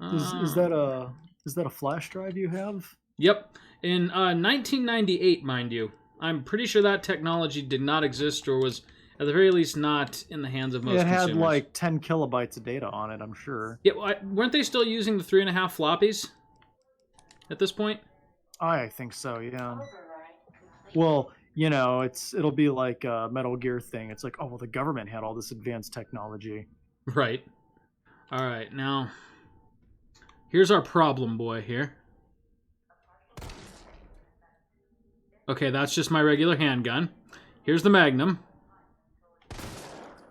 Is that a flash drive you have? Yep. In 1998, mind you. I'm pretty sure that technology did not exist or was, at the very least, not in the hands of most It had consumers. like 10 kilobytes of data on it, I'm sure. Yeah, weren't they still using the 3.5 floppies at this point? I think so, yeah. Well, you know, it'll be like a Metal Gear thing. It's like, oh, well, the government had all this advanced technology. Right. All right, now, here's our problem boy here. Okay, that's just my regular handgun. Here's the Magnum.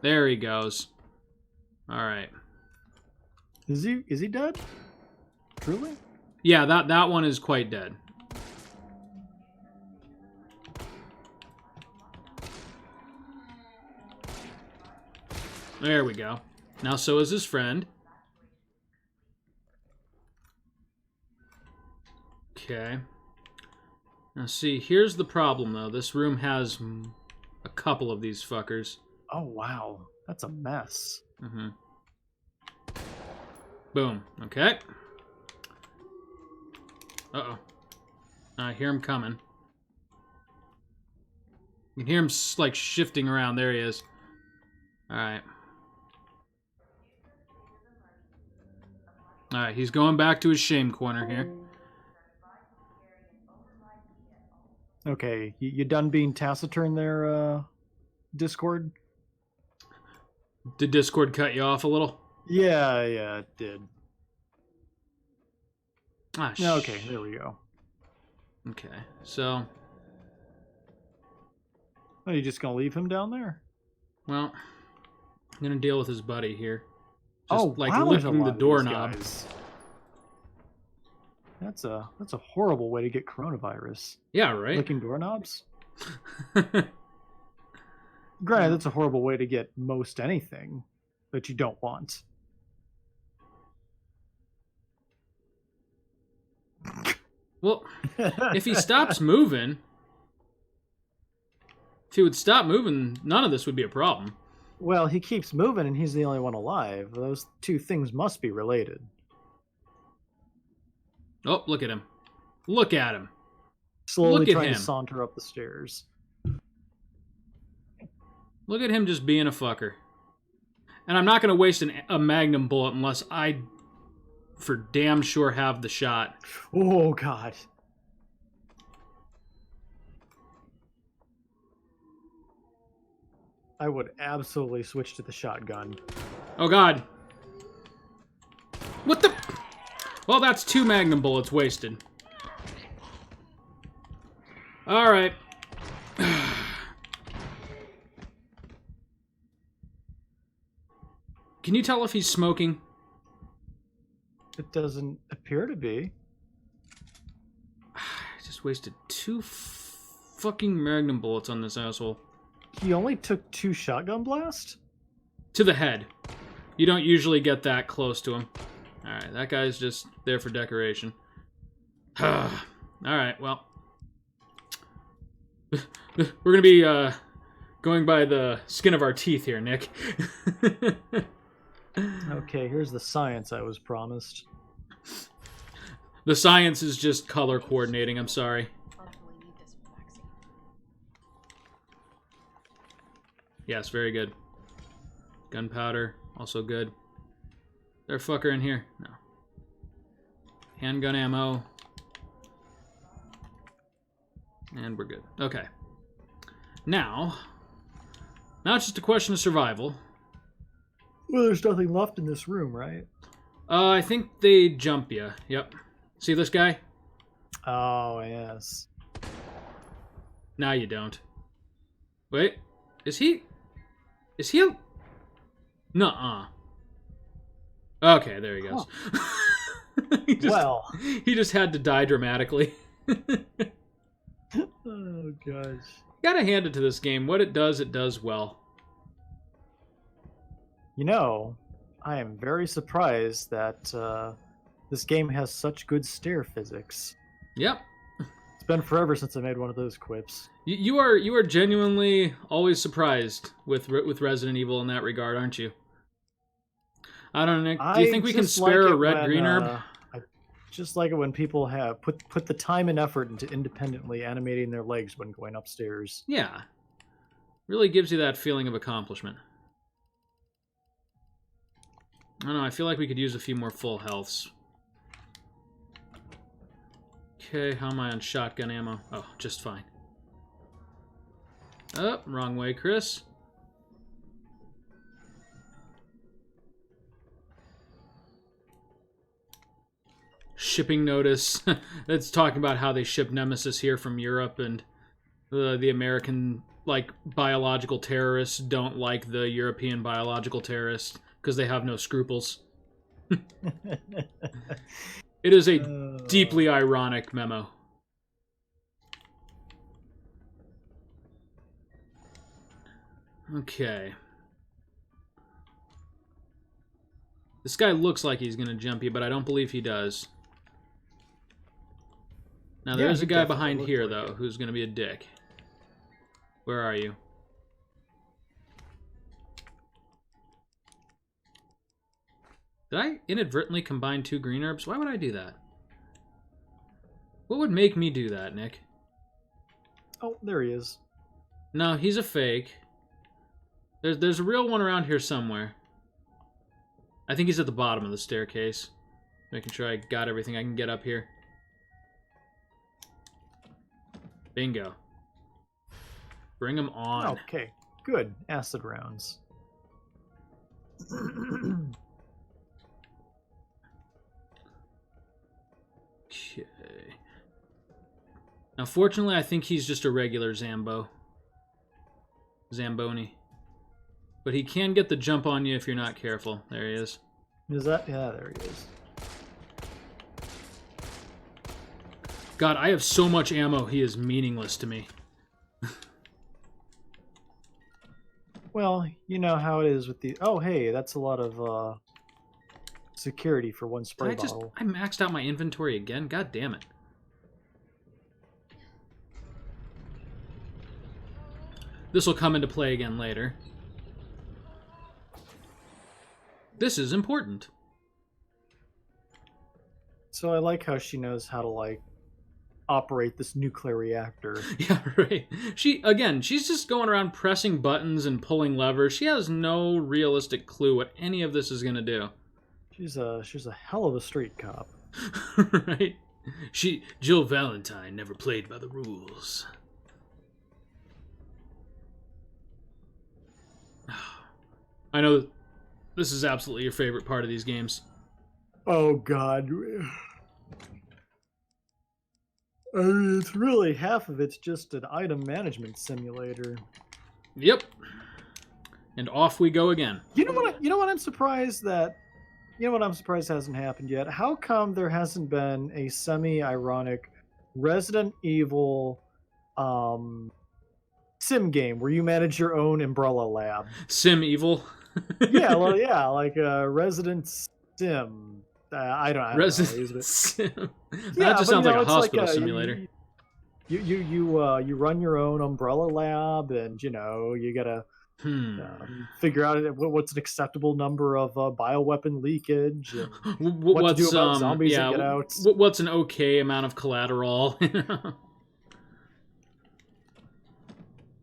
There he goes. All right. Is he dead? Truly? Yeah, that one is quite dead. There we go. Now so is his friend. Okay. Now see, here's the problem though. This room has a couple of these fuckers. Oh, wow. That's a mess. Mm-hmm. Boom. Okay. Uh-oh. I hear him coming. You can hear him, like, shifting around. There he is. Alright. Alright, he's going back to his shame corner here. Okay, you done being taciturn there, Discord? Did Discord cut you off a little? Yeah, it did. Ah, Okay, there we go. Okay, so... Are you just gonna leave him down there? Well, I'm gonna deal with his buddy here. Just, like, wow, there's a lifting lot the of these doorknob. guys. That's a horrible way to get coronavirus. Yeah, right? Licking doorknobs? Granted, that's a horrible way to get most anything that you don't want. Well, if he stops moving... If he would stop moving, none of this would be a problem. Well, he keeps moving and he's the only one alive. Those two things must be related. Oh, look at him. Look at him. Slowly Look at trying him. to saunter up the stairs. Look at him just being a fucker. And I'm not going to waste a magnum bullet unless I for damn sure have the shot. Oh, God. I would absolutely switch to the shotgun. Oh, God. What the... Well, that's 2 magnum bullets wasted. All right. Can you tell if he's smoking? It doesn't appear to be. I just wasted 2 fucking magnum bullets on this asshole. He only took 2 shotgun blasts? To the head. You don't usually get that close to him. Alright, that guy's just there for decoration. Alright, well. We're gonna be going by the skin of our teeth here, Nick. Okay, here's the science I was promised. The science is just color coordinating, I'm sorry. I'll definitely need this for the vaccine. Yes, very good. Gunpowder, also good. Is there a fucker in here? No. Handgun ammo. And we're good. Okay. Now it's just a question of survival. Well, there's nothing left in this room, right? I think they jump you. Yep. See this guy? Oh, yes. Now you don't. Wait. Is he a... Nuh-uh. Okay, there he goes. Huh. he Well, just had to die dramatically. Oh gosh. Gotta hand it to this game. What it does well. You know, I am very surprised that this game has such good stair physics. Yep. It's been forever since I made one of those quips. You are genuinely always surprised with Resident Evil in that regard, aren't you? I don't know, Nick. Do you think we can spare a red green herb? I just like it when people have put the time and effort into independently animating their legs when going upstairs. Yeah. Really gives you that feeling of accomplishment. I don't know, I feel like we could use a few more full healths. Okay, how am I on shotgun ammo? Oh, just fine. Oh, wrong way, Chris. Shipping notice. It's talking about how they ship Nemesis here from Europe, and the American, like, biological terrorists don't like the European biological terrorists because they have no scruples. It is a deeply ironic memo. Okay. This guy looks like he's gonna jump you, but I don't believe he does. Now, Yeah, there's he a guy definitely behind looked here, like though, it. who's gonna be a dick. Where are you? Did I inadvertently combine 2 green herbs? Why would I do that? What would make me do that, Nick? Oh, there he is. No, he's a fake. There's a real one around here somewhere. I think he's at the bottom of the staircase. Making sure I got everything I can get up here. Bingo. Bring him on. Okay, good. Acid rounds. Okay. Now, fortunately, I think he's just a regular Zamboni. But he can get the jump on you if you're not careful. There he is. Is that? Yeah, there he is. God, I have so much ammo, he is meaningless to me. Well, you know how it is with the. Oh, hey, that's a lot of security for one spray bottle. I maxed out my inventory again? God damn it. This will come into play again later. This is important. So I like how she knows how to, like, operate this nuclear reactor. Yeah, right. She's just going around pressing buttons and pulling levers. She has no realistic clue what any of this is going to do. She's a hell of a street cop. Right? Jill Valentine never played by the rules. I know this is absolutely your favorite part of these games. Oh God. I mean, it's really half of it's just an item management simulator. Yep. And off we go again. You know what I'm surprised that hasn't happened yet? How come there hasn't been a semi-ironic Resident Evil sim game where you manage your own Umbrella lab? Sim Evil. Yeah, well, yeah, like Resident Sim. I don't know. Resident Sim. That Yeah, just but, sounds you like know, a it's hospital like, simulator. You run your own Umbrella lab, and you gotta figure out what's an acceptable number of bioweapon leakage, and what to do about zombies and get out. What's an okay amount of collateral?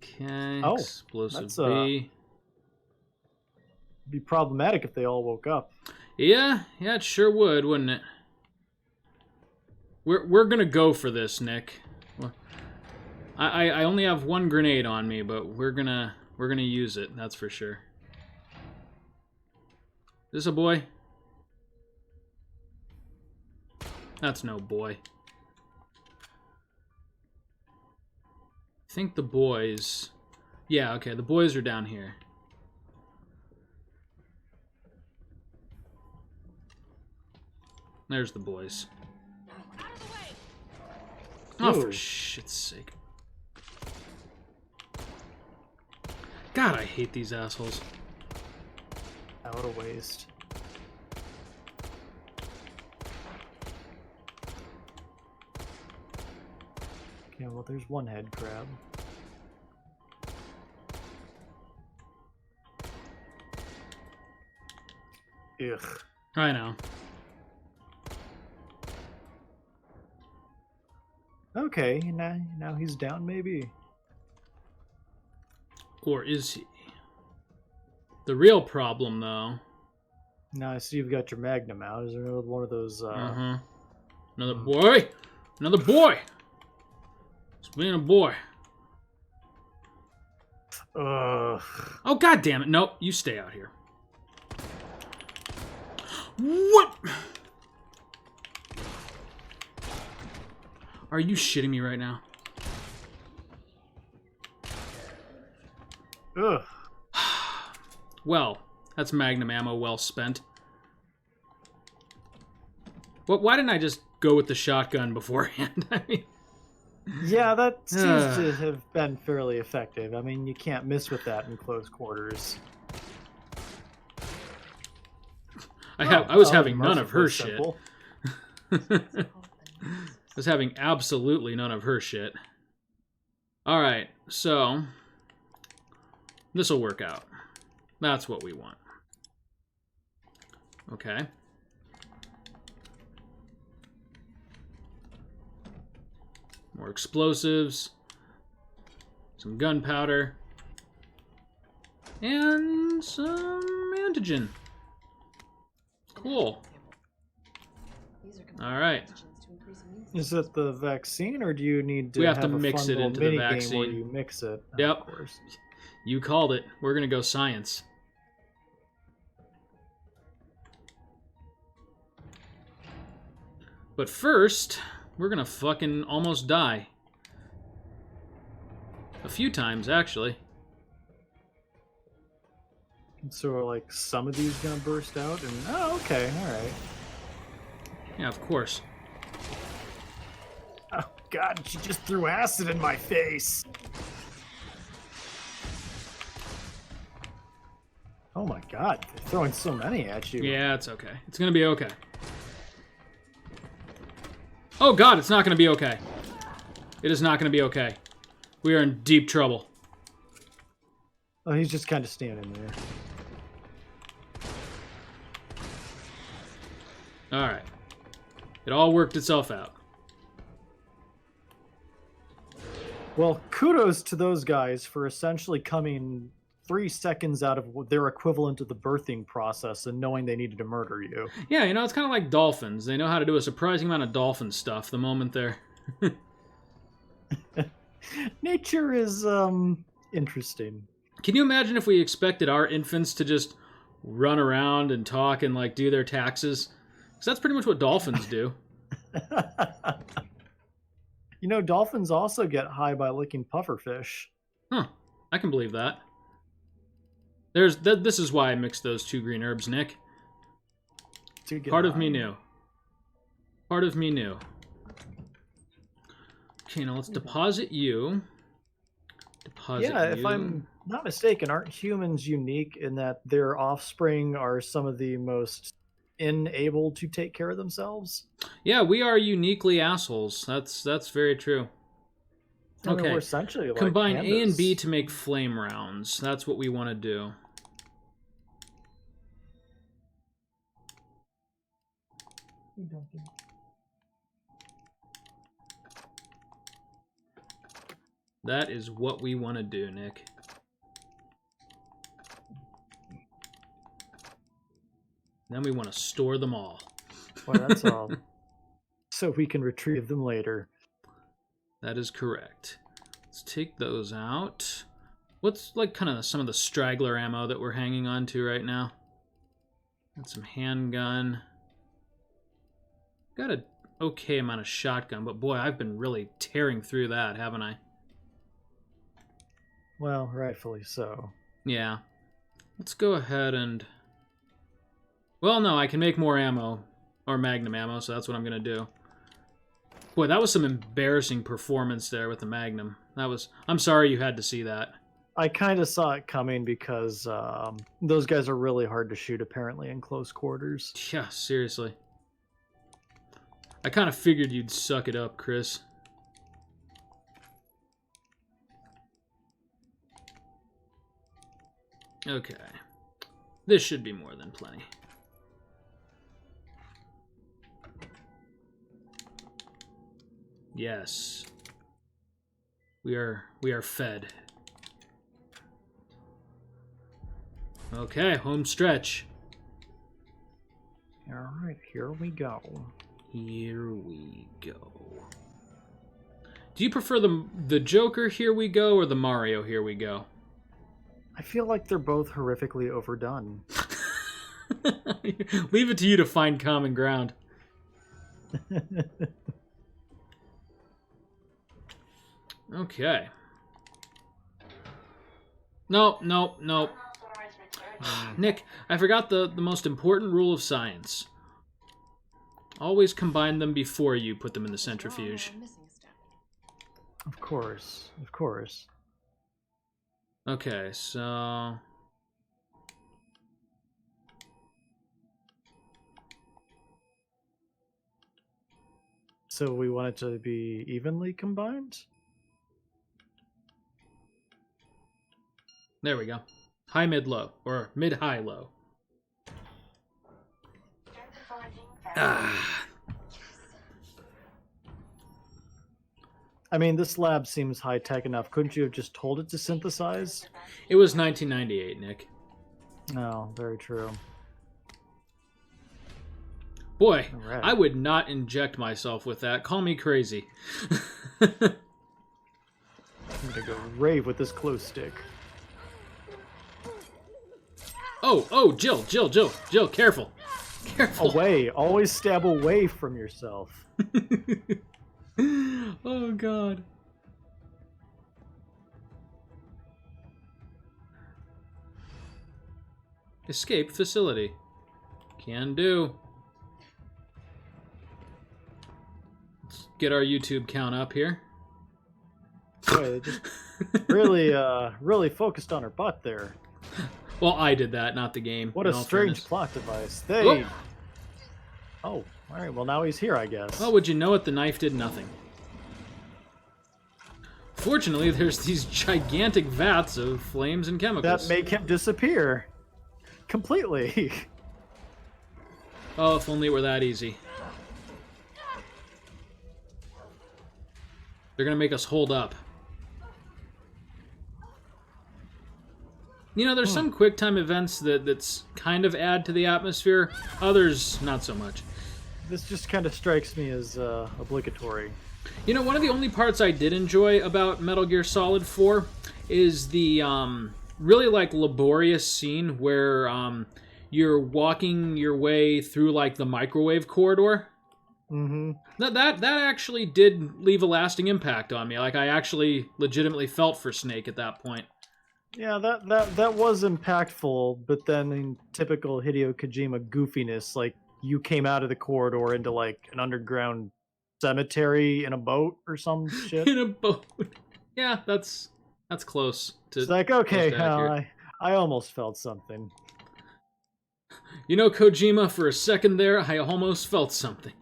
Okay, Oh, explosive that's, B. It'd be problematic if they all woke up. Yeah, it sure would, wouldn't it? We're gonna go for this, Nick. I only have 1 grenade on me, but we're gonna use it. That's for sure. Is this a boy? That's no boy. I think the boys. Yeah, okay. The boys are down here. There's the boys. Oh, Oh, for Ooh. shit's sake. God, I hate these assholes. Oh, what a waste. Okay, well, there's one head crab. Ugh. I know. Okay, now he's down, maybe. Or is he? The real problem, though. Now I see you've got your Magnum out. Is there another one of those? Another boy. Another boy. It's being a boy. Ugh. Oh, god damn it! Nope, you stay out here. What? Are you shitting me right now? Ugh. Well, that's Magnum ammo well spent. Well, why didn't I just go with the shotgun beforehand? I mean, Yeah, that seems to have been fairly effective. I mean, you can't miss with that in close quarters. I was Oh, having none of her mercifully shit. simple. I was having absolutely none of her shit. Alright, so this'll work out. That's what we want. Okay. More explosives. Some gunpowder. And some antigen. Cool. These are All right. antigens to increase immune Is it the vaccine, or do you need to We have to a mix fun it little into the mini game vaccine. where you mix it? Oh, Yep. Of course. You called it. We're gonna go science. But first, we're gonna fucking almost die. A few times, actually. So, like, some of these gonna burst out, and oh, okay, all right. Yeah, of course. Oh God, she just threw acid in my face. Oh my God, they're throwing so many at you. Yeah, it's okay. It's gonna be okay. Oh god, it's not gonna be okay. It is not gonna be okay. We are in deep trouble. Oh, he's just kind of standing there. Alright. It all worked itself out. Well, kudos to those guys for essentially coming 3 seconds out of their equivalent of the birthing process and knowing they needed to murder you. Yeah, you know, it's kind of like dolphins. They know how to do a surprising amount of dolphin stuff the moment they're... Nature is, interesting. Can you imagine if we expected our infants to just run around and talk and, like, do their taxes? Because that's pretty much what dolphins do. You know, dolphins also get high by licking pufferfish. Huh. I can believe that. This is why I mixed those 2 green herbs, Nick. To get Part of high. me knew. Part of me knew. Okay, now let's deposit you. Deposit Yeah, you. if I'm not mistaken, aren't humans unique in that their offspring are some of the most unable to take care of themselves? Yeah, we are uniquely assholes. That's very true. I mean, Okay. we're essentially like Combine A and B pandas. to make flame rounds. That's what we want to do. That is what we want to do, Nick. Then we want to store them all. Well, that's all. So we can retrieve them later. That is correct. Let's take those out. What's like kind of some of the straggler ammo that we're hanging on to right now? Got some handgun. Got a okay amount of shotgun, but boy, I've been really tearing through that, haven't I? Well, rightfully so. Yeah. Let's go ahead and... Well, no, I can make more ammo. Or Magnum ammo, so that's what I'm going to do. Boy, that was some embarrassing performance there with the Magnum. I'm sorry you had to see that. I kind of saw it coming because those guys are really hard to shoot, apparently, in close quarters. Yeah, seriously. I kind of figured you'd suck it up, Chris. Okay. This should be more than plenty. Yes. We are fed. Okay, home stretch. All right, here we go. Here we go. Do you prefer the Joker Here We Go or the Mario Here We Go? I feel like they're both horrifically overdone. Leave it to you to find common ground. Okay. Nope. Nick, I forgot the most important rule of science. Always combine them before you put them in the centrifuge. I'm missing a step. Of course, of course. Okay, so... So we want it to be evenly combined? There we go. High, mid, low. Or mid, high, low. Ah. I mean, this lab seems high-tech enough. Couldn't you have just told it to synthesize? It was 1998, Nick. No, very true. Boy, All right. I would not inject myself with that. Call me crazy. I'm gonna go rave with this glow stick. Oh, Jill, careful. Careful. Away! Always stab away from yourself. Oh, God. Escape facility. Can do. Let's get our YouTube count up here. Boy, they just really focused on her butt there. Well, I did that, not the game. What in a all strange fairness. plot device. They... Whoop. Oh, alright, well now he's here, I guess. Well, would you know it, the knife did nothing. Fortunately, there's these gigantic vats of flames and chemicals. That make him disappear. Completely. Oh, if only it were that easy. They're gonna make us hold up. You know, there's some QuickTime events that's kind of add to the atmosphere. Others, not so much. This just kind of strikes me as obligatory. You know, one of the only parts I did enjoy about Metal Gear Solid 4 is the really like laborious scene where you're walking your way through like the microwave corridor. Mm-hmm. That actually did leave a lasting impact on me. Like I actually legitimately felt for Snake at that point. Yeah, that was impactful, but then in typical Hideo Kojima goofiness, like you came out of the corridor into like an underground cemetery in a boat or some shit. In a boat. Yeah, that's close to. It's like, okay, close to accurate. I almost felt something. You know, Kojima, for a second there, I almost felt something.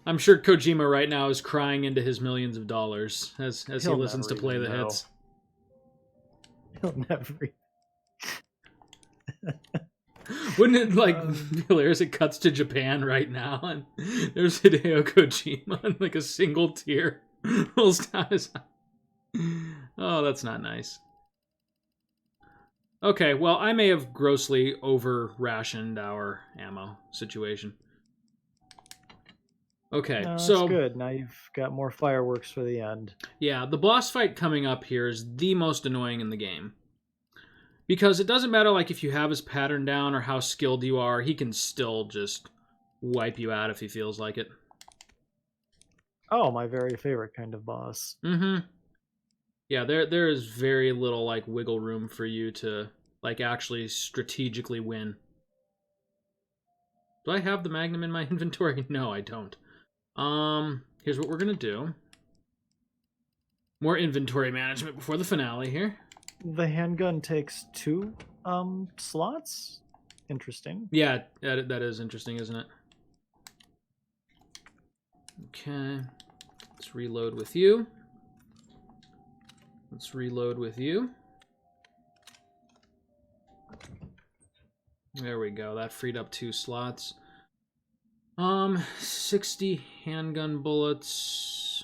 I'm sure Kojima right now is crying into his millions of dollars as he He'll listens to never Play even the know. Hits. He'll never. Wouldn't it be hilarious? It cuts to Japan right now, and there's Hideo Kojima, and like a single tear rolls down his eye. Oh, that's not nice. Okay, well, I may have grossly over-rationed our ammo situation. Okay, No, so... that's good. Now you've got more fireworks for the end. Yeah, the boss fight coming up here is the most annoying in the game. Because it doesn't matter like if you have his pattern down or how skilled you are, he can still just wipe you out if he feels like it. Oh, my very favorite kind of boss. Mm-hmm. Yeah, there is very little like wiggle room for you to like actually strategically win. Do I have the Magnum in my inventory? No, I don't. Here's what we're gonna do. More inventory management before the finale here. The handgun takes 2 slots. Interesting. Yeah, that is interesting, isn't it? Okay. Let's reload with you. Let's reload with you. There we go. That freed up 2 slots. 60 handgun bullets.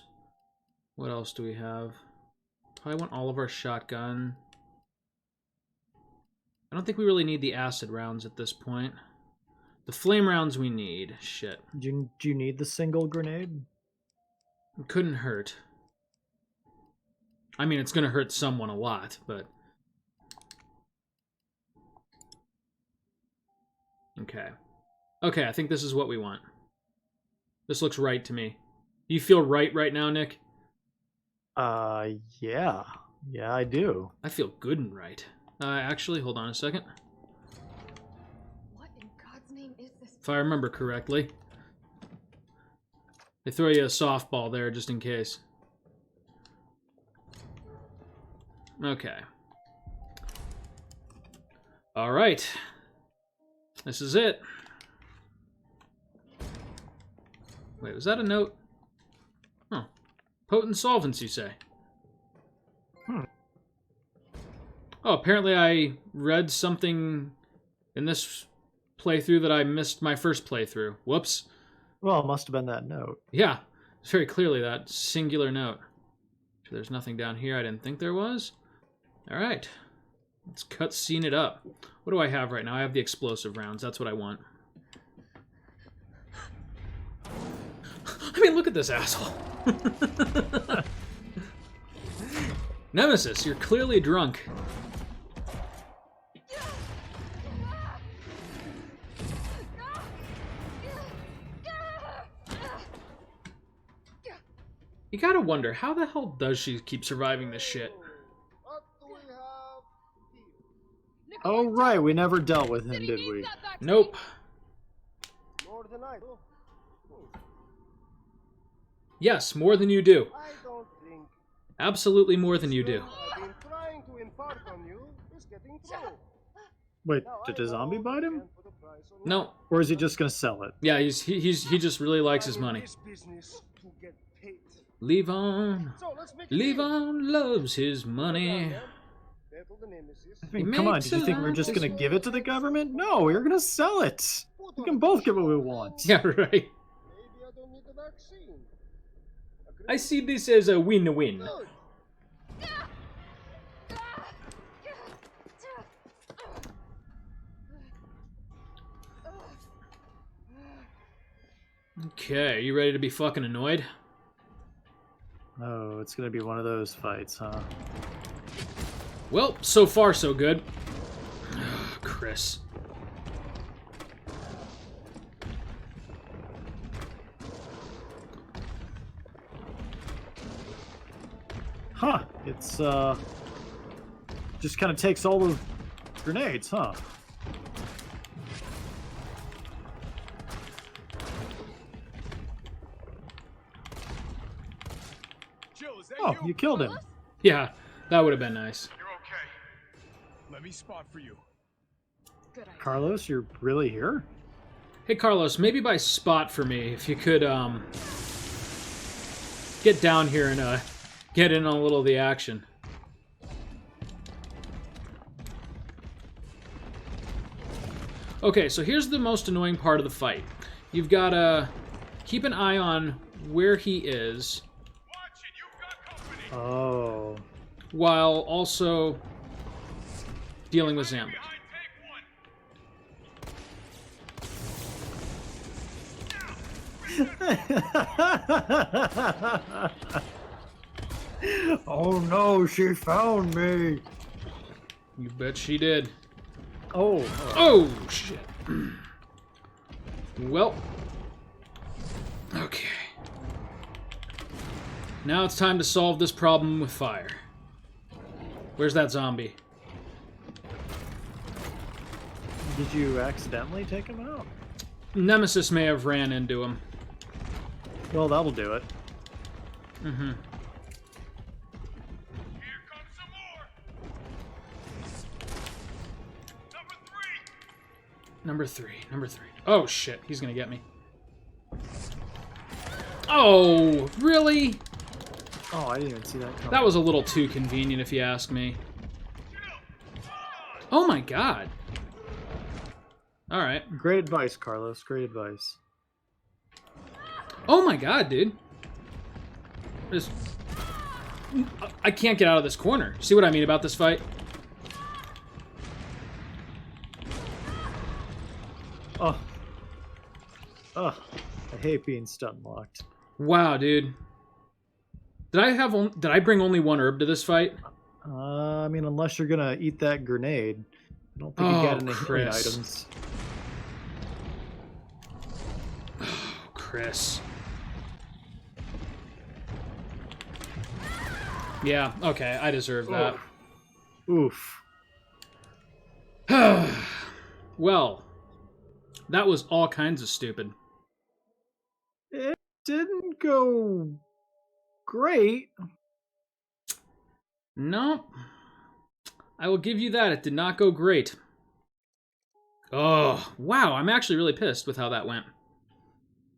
What else do we have? Probably want all of our shotgun. I don't think we really need the acid rounds at this point. The flame rounds we need. Shit. Do you need the single grenade? It couldn't hurt. I mean, it's gonna hurt someone a lot, but... Okay. Okay, I think this is what we want. This looks right to me. Do you feel right now, Nick? Yeah. Yeah, I do. I feel good and right. Actually, hold on a second. What in God's name is this? If I remember correctly. They throw you a softball there just in case. Okay. Alright. This is it. Wait, was that a note? Huh. Potent solvents, you say? Oh, apparently I read something in this playthrough that I missed my first playthrough. Whoops. Well, it must have been that note. Yeah, it's very clearly that singular note. There's nothing down here I didn't think there was. Alright. Let's cutscene it up. What do I have right now? I have the explosive rounds. That's what I want. I mean, look at this asshole. Nemesis, you're clearly drunk. You gotta wonder, how the hell does she keep surviving this shit? Oh, right. We never dealt with him, did we? Nope. More than I do. Yes, more than you do. I don't think Absolutely more than you do. I've been trying to impart on you is getting through. Wait, Now did I the zombie know bite you him? can't put a price on No. Or is he just gonna sell it? Yeah, he just really likes his I'm in money. this business to get paid. Levon. So let's make a deal. Levon loves his Down money. there, battle the nemesis. I mean, He come on, makes did you think we were a just lot gonna of give it to the government? No, we were gonna sell it. Put We on can a both get what we show. want. Yeah, right. Maybe I don't need the vaccine. Agree? I see this as a win-win. Good. Okay, you ready to be fucking annoyed? Oh, it's gonna be one of those fights, huh? Well, so far so good. Chris. Huh, it's, just kind of takes all those grenades, huh? Jill, is that Oh, you killed him. Yeah, that would have been nice. You're okay. Let me spot for you. Good idea. Carlos, you're really here? Hey Carlos, maybe by spot for me, if you could get down here and get in on a little of the action. Okay, so here's the most annoying part of the fight. You've got to keep an eye on where he is, Watch it, you've got company. Oh. while also dealing with zombies. I take one. Oh no, she found me. You bet she did. Oh, Oh, shit. Well. Okay. Now it's time to solve this problem with fire. Where's that zombie? did you accidentally take him out? Nemesis may have ran into him. Well, that'll do it. Mm-hmm. Here comes some more. Number three. Number three. Oh, shit. He's gonna get me. Oh, really? Oh, I didn't even see that coming. That was a little too convenient, if you ask me. Oh my god. Alright. Great advice, Carlos. Great advice. Oh my god, dude. This... I can't get out of this corner. See what I mean about this fight? Oh. Oh. I hate being stun locked. Wow, dude. Did I bring only one herb to this fight? I mean, unless you're gonna eat that grenade. I don't think you got any healing Chris. items. Chris. Yeah, okay, I deserve that. Oof. Well, that was all kinds of stupid. It didn't go great. No, I will give you that. It did not go great. Oh, wow, I'm actually really pissed with how that went.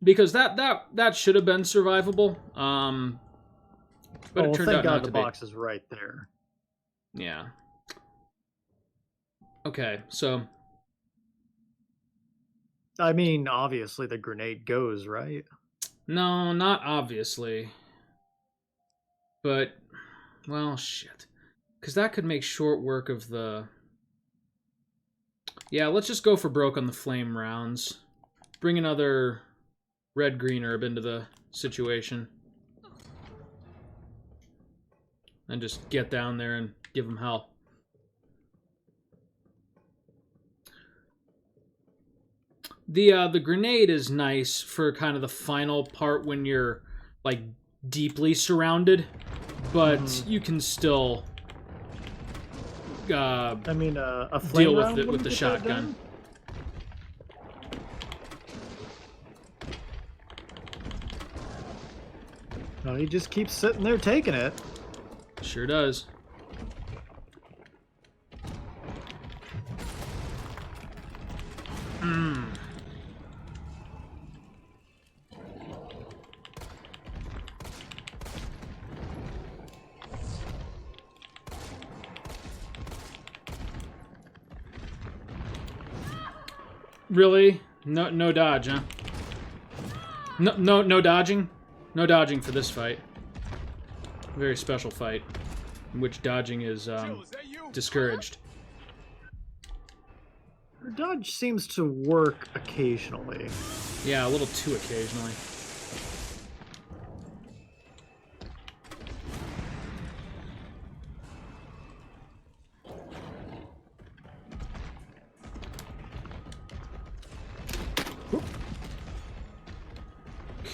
Because that should have been survivable. But it turned thank out God not the to be. box is right there. Yeah. Okay, so I mean, obviously the grenade goes, right? no, not obviously. But, well, shit. Because that could make short work of the... Yeah, let's just go for broke on the flame rounds. Bring another red-green herb into the situation. And just get down there and give them hell. The grenade is nice for kind of the final part when you're, like, deeply surrounded. But you can still... I mean, a flame deal round with it with wouldn't the get that shotgun. done? No, he just keeps sitting there taking it. Sure does. Really? No dodge, huh? No dodging? No dodging for this fight. Very special fight, in which dodging is Jill, is that you? discouraged. Her dodge seems to work occasionally. Yeah, a little too occasionally.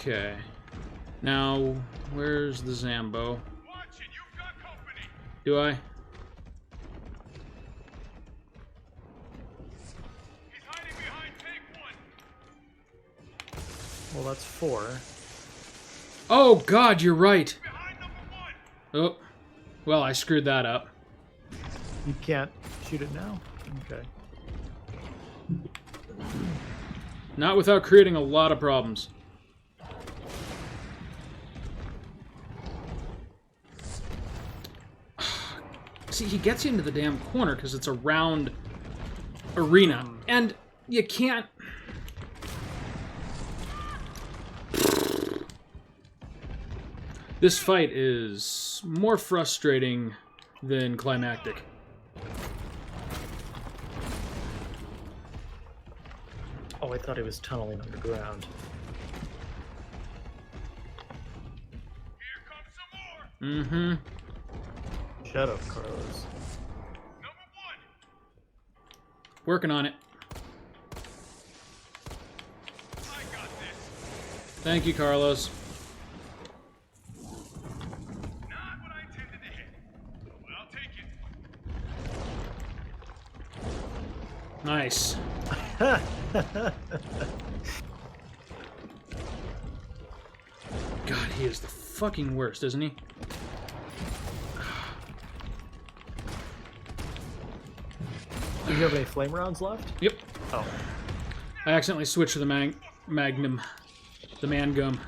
Okay. Now, where's the Zambo? Watch it, you've got company. Do I? He's hiding behind tank one. Well, that's 4. Oh, God, you're right. Behind number one. Oh, well, I screwed that up. You can't shoot it now? Okay. Not without creating a lot of problems. See, he gets you into the damn corner because it's a round arena. And you can't... This fight is more frustrating than climactic. Oh, I thought he was tunneling underground. Here comes some more. Mm-hmm. Shut up, Carlos. Number one. Working on it. I got this. Thank you, Carlos. Not what I intended to hit. But I'll take it. Nice. God, he is the fucking worst, isn't he? Do you have any flame rounds left? Yep. Oh. I accidentally switched to the Magnum. The Mangum.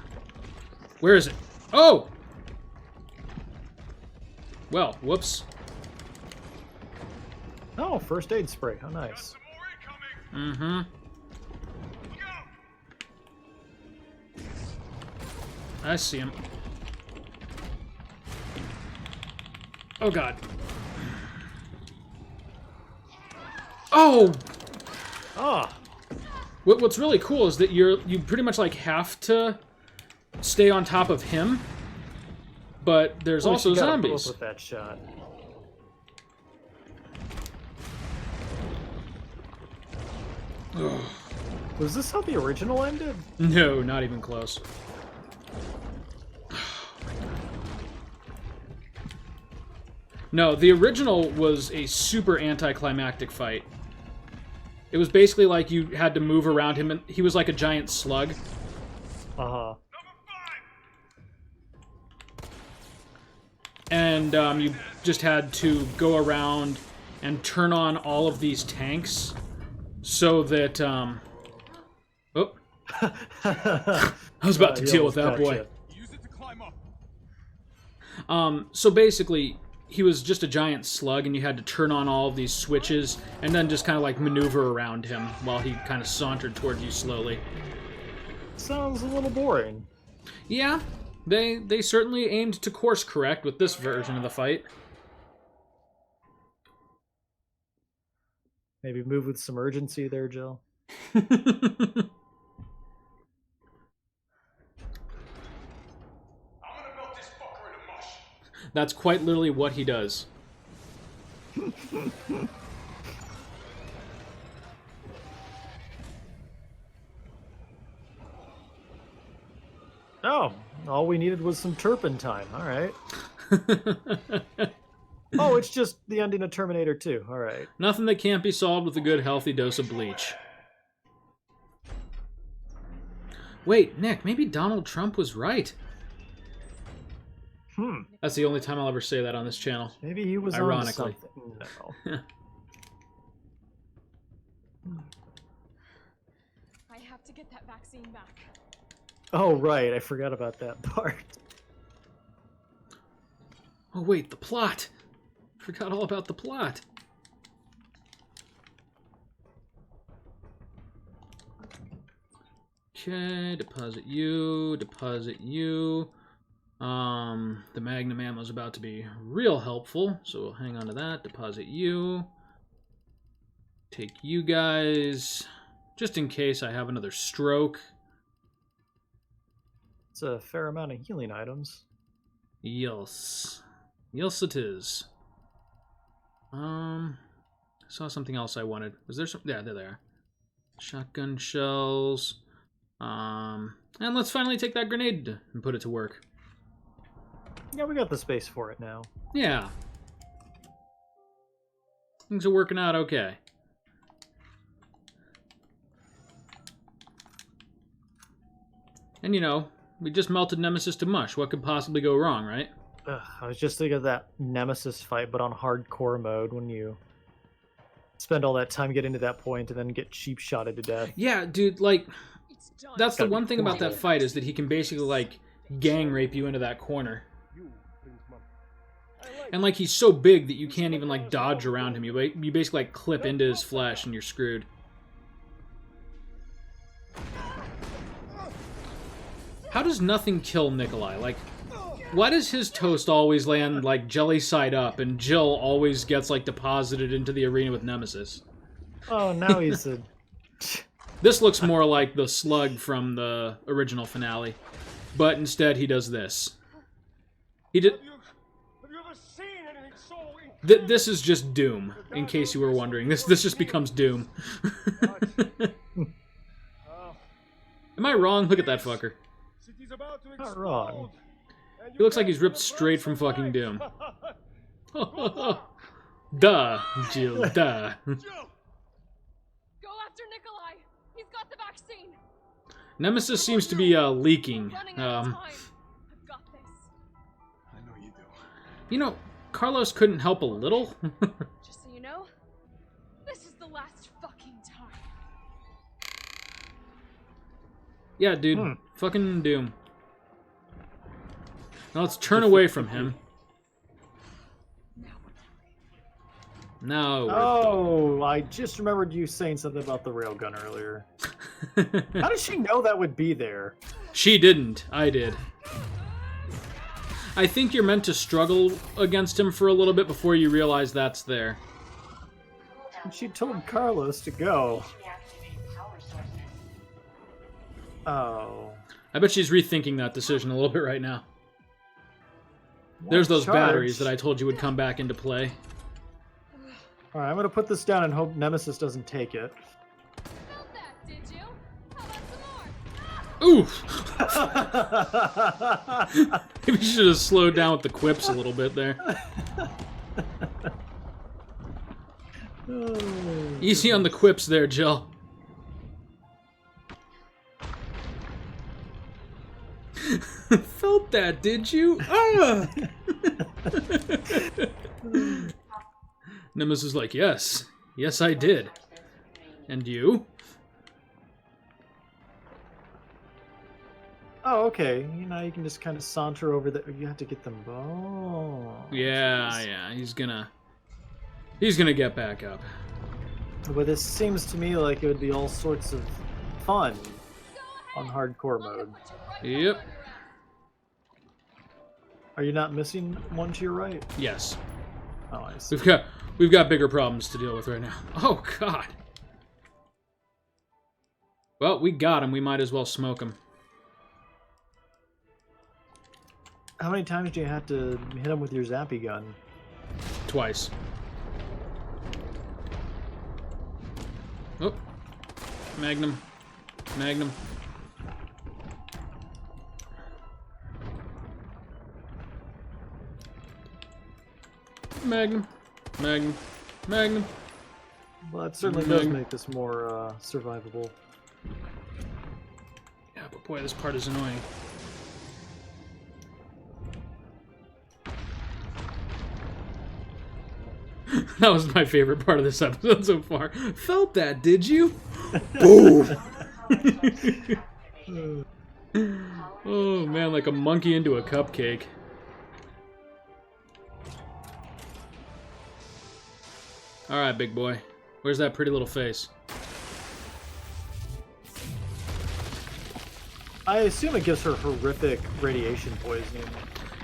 Where is it? Oh! Well, whoops. Oh, first aid spray. How nice. Some more incoming. Mm-hmm. Go. I see him. Oh, God. Oh! Ah. What's really cool is that you pretty much like have to stay on top of him, but there's also you gotta pull zombies. up with that shot. Was this how the original ended? No, not even close. No, the original was a super anticlimactic fight. It was basically like you had to move around him, and he was like a giant slug. Uh-huh. And you just had to go around and turn on all of these tanks so that, oh, I was about to deal with that boy. Use it to climb up. So basically, he was just a giant slug, and you had to turn on all of these switches, and then just kind of like maneuver around him while he kind of sauntered toward you slowly. Sounds a little boring. Yeah, they certainly aimed to course correct with this version of the fight. Maybe move with some urgency there, Jill. I'm gonna melt this fucker into mush. That's quite literally what he does. Oh, all we needed was some turpentine. All right. Oh, it's just the ending of Terminator 2. All right. Nothing that can't be solved with a good, healthy dose of bleach. Wait, Nick, maybe Donald Trump was right. That's the only time I'll ever say that on this channel. Maybe he was Ironically. on something. No. I have to get that vaccine back. Oh, right. I forgot about that part. Oh wait, the plot! Forgot all about the plot. Okay, deposit you, deposit you. The Magnum ammo is about to be real helpful, so we'll hang on to that. Deposit you. Take you guys, just in case I have another stroke. It's a fair amount of healing items. Yes. Yes, it is. Saw something else I wanted. Was there some? Yeah, there they are. Shotgun shells. And let's finally take that grenade and put it to work. Yeah, we got the space for it now. Yeah. Things are working out okay. And you know, we just melted Nemesis to mush. What could possibly go wrong, right? Ugh, I was just thinking of that Nemesis fight, but on hardcore mode when you spend all that time getting to that point and then get cheap shotted to death. Yeah, dude, like, It's done. that's the Gotta be one thing about that horrible. fight is that he can basically, like, gang rape you into that corner. And, like, he's so big that you can't even, like, dodge around him. You basically, like, clip into his flesh and you're screwed. How does nothing kill Nikolai? Like, why does his toast always land, like, jelly side up and Jill always gets, like, deposited into the arena with Nemesis? Oh, now he's a... This looks more like the slug from the original finale. But instead, he does this. He did... Have you ever seen anything so This is just Doom, in case you were wondering. This just becomes Doom. Am I wrong? Look at that fucker. City's about to Not wrong. He looks like he's ripped straight from fucking Doom. Duh, Jill, duh. Go after Nikolai. He's got the vaccine. Nemesis seems to be leaking. Running out of time. You know, Carlos couldn't help a little. Just so you know, this is the last fucking time. Yeah, dude. Fucking Doom. Now let's turn away from him. No. Oh, I just remembered you saying something about the railgun earlier. How did she know that would be there? She didn't. I did. I think you're meant to struggle against him for a little bit before you realize that's there. She told Carlos to go. Oh. I bet she's rethinking that decision a little bit right now. There's those batteries that I told you would come back into play. Alright, I'm gonna put this down and hope Nemesis doesn't take it. Felt that, did you? How about some more? Oof! Maybe you should have slowed down with the quips a little bit there. Oh, Easy on the quips there, Jill. Felt that, did you? Ah! Nemesis is like, yes. Yes, I did. And you? Oh, okay. You know, you can just kind of saunter over there. You have to get them. Oh. Yeah, jeez. yeah. He's gonna get back up. But this seems to me like it would be all sorts of fun on hardcore mode. Yep. Are you not missing one to your right? Yes. Oh, I see. We've got bigger problems to deal with right now. Oh God. Well, we got him. We might as well smoke him. How many times do you have to hit him with your zappy gun? Twice. Oh. Magnum. Magnum. Magnum. Magnum. Magnum. Well, that certainly does make this more survivable. Yeah, but boy, this part is annoying. That was my favorite part of this episode so far. Felt that, did you? Boom! Oh man, like a monkey into a cupcake. Alright, big boy. Where's that pretty little face? I assume it gives her horrific radiation poisoning.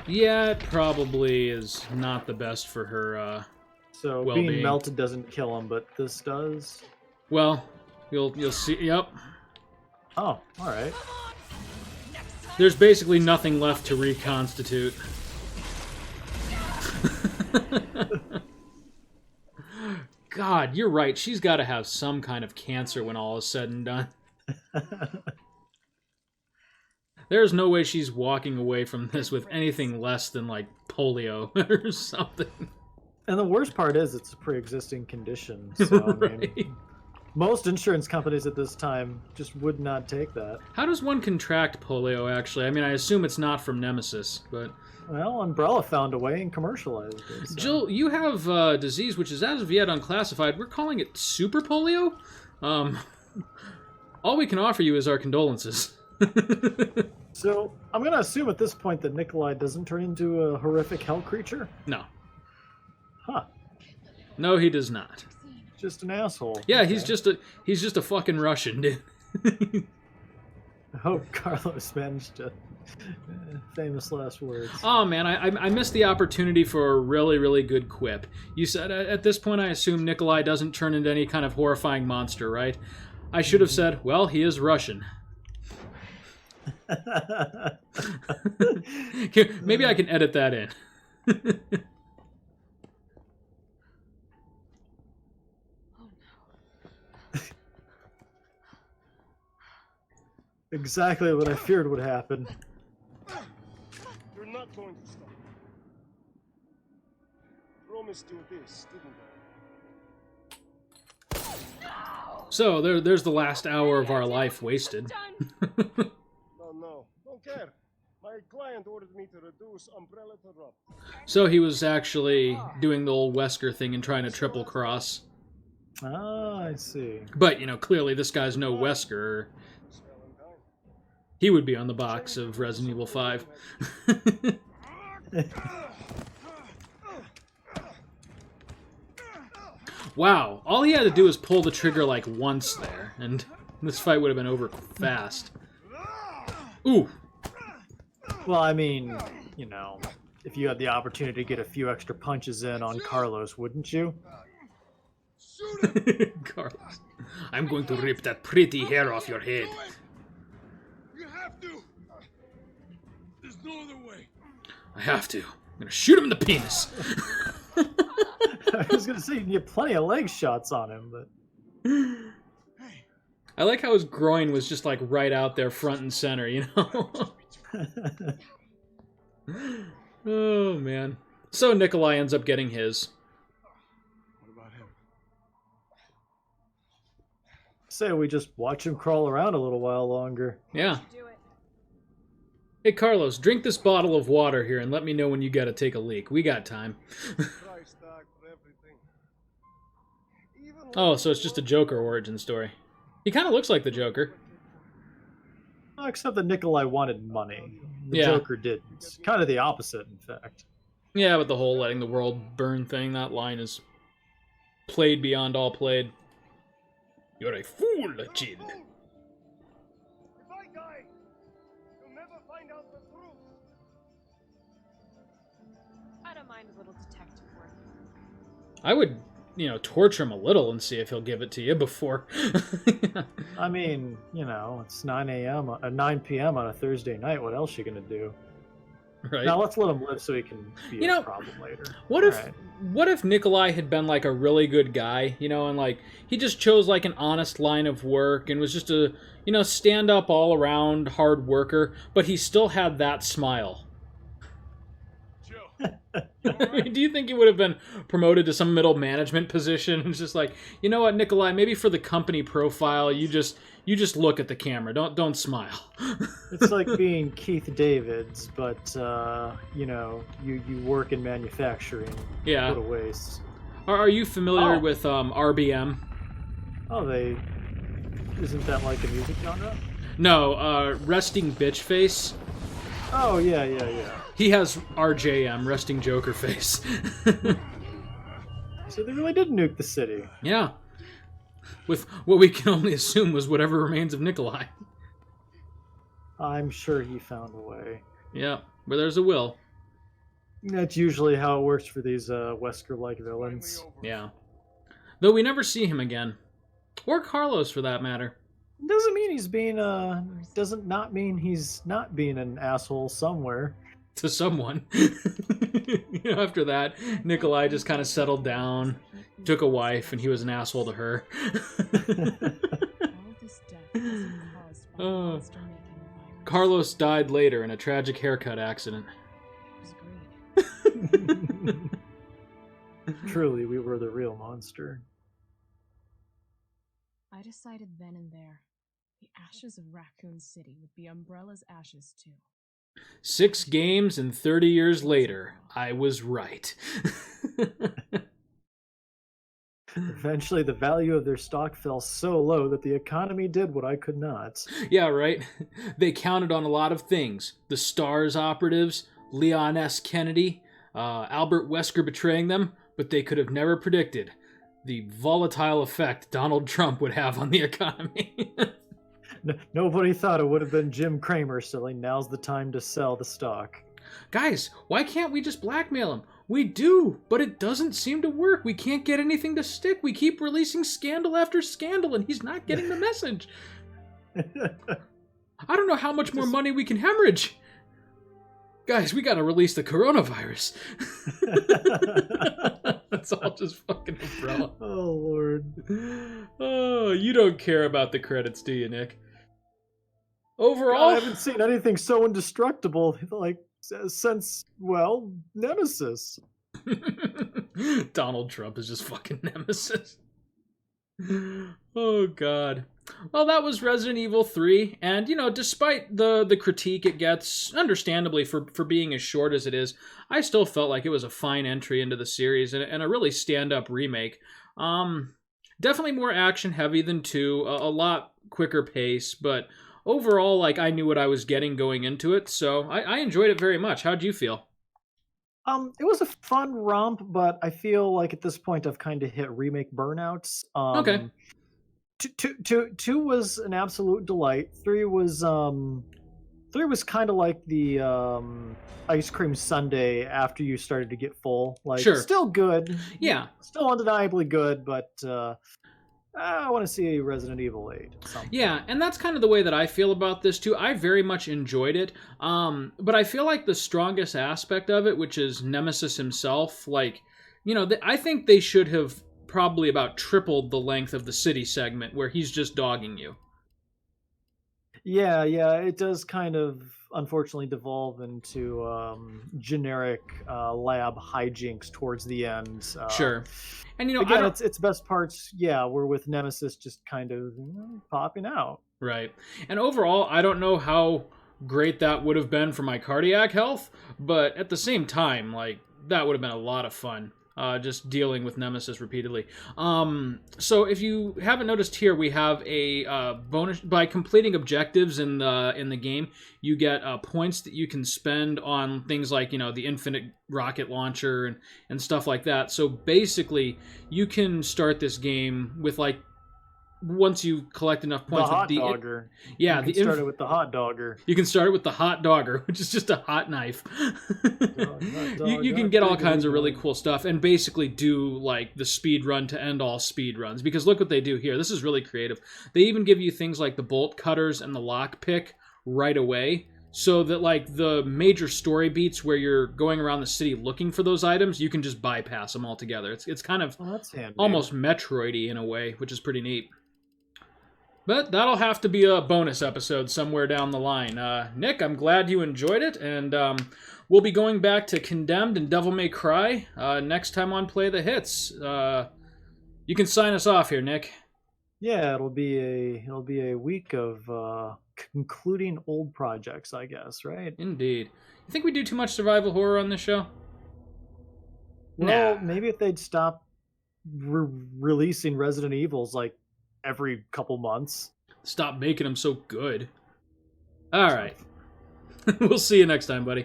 Yeah, it probably is not the best for her, So well-being. being melted doesn't kill him, but this does. well, you'll see. Yep. Oh, all right. There's basically nothing left to reconstitute. God, you're right. She's got to have some kind of cancer when all is said and done. There's no way she's walking away from this with anything less than, like, polio or something. And the worst part is it's a pre-existing condition. So I Right. mean, most insurance companies at this time just would not take that. How does one contract polio, actually? I mean, I assume it's not from Nemesis, but... Well, Umbrella found a way and commercialized it. So. Jill, you have a disease which is as of yet unclassified. We're calling it super polio? All we can offer you is our condolences. So I'm going to assume at this point that Nikolai doesn't turn into a horrific hell creature? No. Huh. No, he does not. Just an asshole. Yeah, Okay. he's just a fucking Russian, dude. I hope Carlos managed to... famous last words. Oh man, I missed the opportunity for a really, really good quip. You said at this point I assume Nikolai doesn't turn into any kind of horrifying monster, right? I should have said, well, he is Russian. Maybe I can edit that in. Exactly what I feared would happen. You're not going to stop. Promised you this, didn't I? So there's the last hour of our life wasted. Done. No, don't care. My My client ordered me to reduce Umbrella to Rob. So he was actually doing the old Wesker thing and trying to triple cross. Ah, I see. But, clearly this guy's no Wesker. He would be on the box of Resident Evil 5. Wow, all he had to do was pull the trigger like once there, and this fight would have been over fast. Ooh. Well, I mean, if you had the opportunity to get a few extra punches in on Carlos, wouldn't you? Carlos. I'm going to rip that pretty hair off your head. You have to. There's no other way. I have to. I'm going to shoot him in the penis. I was gonna say you can get plenty of leg shots on him, but I like how his groin was just like right out there front and center, Oh, man. So Nikolai ends up getting his. What about him? say we just watch him crawl around a little while longer. Yeah. Do it. Hey, Carlos, drink this bottle of water here and let me know when you gotta take a leak. We got time. Price tag for everything. Even Oh, so it's just a Joker origin story. He kind of looks like the Joker. Except that Nikolai wanted money. The Yeah. Joker didn't. Kind of the opposite, in fact. Yeah, with the whole letting the world burn thing, that line is played beyond all played. You're a fool, Jin. If I die, you'll never find out the truth. I don't mind a little detective work. I would, torture him a little and see if he'll give it to you before. I mean, it's 9 p.m. on a Thursday night. What else you gonna do? Right? Now let's let him live so he can be a problem later. What if Alright. what if Nikolai had been like a really good guy, and like he just chose like an honest line of work and was just a, stand up all around hard worker, but he still had that smile. Joe. I mean, do you think he would have been promoted to some middle management position? It's just like, you know what, Nikolai, maybe for the company profile, you just look at the camera. Don't smile. It's like being Keith Davids, but you work in manufacturing. Yeah. What a waste. Are you familiar Oh. with RBM? Oh, isn't that like a music genre? No, Resting Bitch Face. Oh yeah. He has RJM, Resting Joker Face. So they really did nuke the city. Yeah. With what we can only assume was whatever remains of Nikolai. I'm sure he found a way. Yeah, where there's a will. That's usually how it works for these Wesker-like villains. Yeah. Though we never see him again. Or Carlos, for that matter. Doesn't mean he's being doesn't not mean he's not being an asshole somewhere. To someone. After that, Nikolai just kind of settled down, took a wife, and he was an asshole to her. All this death wasn't caused by the Oh. monster making the virus. Carlos died later in a tragic haircut accident. It was greed. Truly, we were the real monster. I decided then and there, the ashes of Raccoon City would be Umbrella's ashes too. 6 games and 30 years later, I was right. Eventually, the value of their stock fell so low that the economy did what I could not. Yeah, right? They counted on a lot of things. The STARS operatives, Leon S. Kennedy, Albert Wesker betraying them, but they could have never predicted the volatile effect Donald Trump would have on the economy. Nobody thought it would have been Jim Cramer selling "Now's the time to sell the stock." Guys, why can't we just blackmail him? We do, but it doesn't seem to work. We can't get anything to stick. We keep releasing scandal after scandal, and he's not getting the message. I don't know how much more money we can hemorrhage. Guys, we gotta release the coronavirus. That's all just fucking umbrella. Oh Lord. Oh, you don't care about the credits, do you, Nick? God, Overall, I haven't seen anything so indestructible since Nemesis. Donald Trump is just fucking Nemesis. Oh God. Well, that was Resident Evil 3, and despite the critique it gets, understandably for being as short as it is, I still felt like it was a fine entry into the series and a really stand-up remake. Definitely more action heavy than 2, a lot quicker pace, but overall, like, I knew what I was getting going into it, so I enjoyed it very much. How'd you feel? It was a fun romp, but I feel like at this point I've kind of hit remake burnouts. Okay. Two was an absolute delight. Three was kind of like the ice cream sundae after you started to get full. Like, Sure. still good. Yeah. Still undeniably good, but I want to see Resident Evil 8 at some point. Yeah, and that's kind of the way that I feel about this too. I very much enjoyed it, but I feel like the strongest aspect of it, which is Nemesis himself, like, I think they should have probably about tripled the length of the city segment where he's just dogging you. Yeah, it does kind of unfortunately devolve into generic lab hijinks towards the end. Sure. And again, its best parts, were with Nemesis just kind of popping out. Right. And overall, I don't know how great that would have been for my cardiac health, but at the same time, like, that would have been a lot of fun. Just dealing with Nemesis repeatedly. So if you haven't noticed here, we have a bonus by completing objectives in the game. You get points that you can spend on things like the infinite rocket launcher and stuff like that. So basically, you can start this game with, like, once you collect enough points, The hot dogger. Yeah, you can start it with the hot dogger. You can start it with the hot dogger, which is just a hot knife. You can get all kinds of really cool stuff and basically do, like, the speed run to end all speed runs. Because look what they do here. This is really creative. They even give you things like the bolt cutters and the lockpick right away, so that, like, the major story beats where you're going around the city looking for those items, you can just bypass them altogether. It's kind of that's handy. Almost Metroid-y in a way, which is pretty neat. But that'll have to be a bonus episode somewhere down the line. Nick, I'm glad you enjoyed it, and we'll be going back to Condemned and Devil May Cry next time on Play the Hits. You can sign us off here, Nick. Yeah, it'll be a week of concluding old projects, I guess, right? Indeed. You think we do too much survival horror on this show? Well, Nah. maybe if they'd stop releasing Resident Evils like every couple months. Stop making them so good. All right. We'll see you next time, buddy.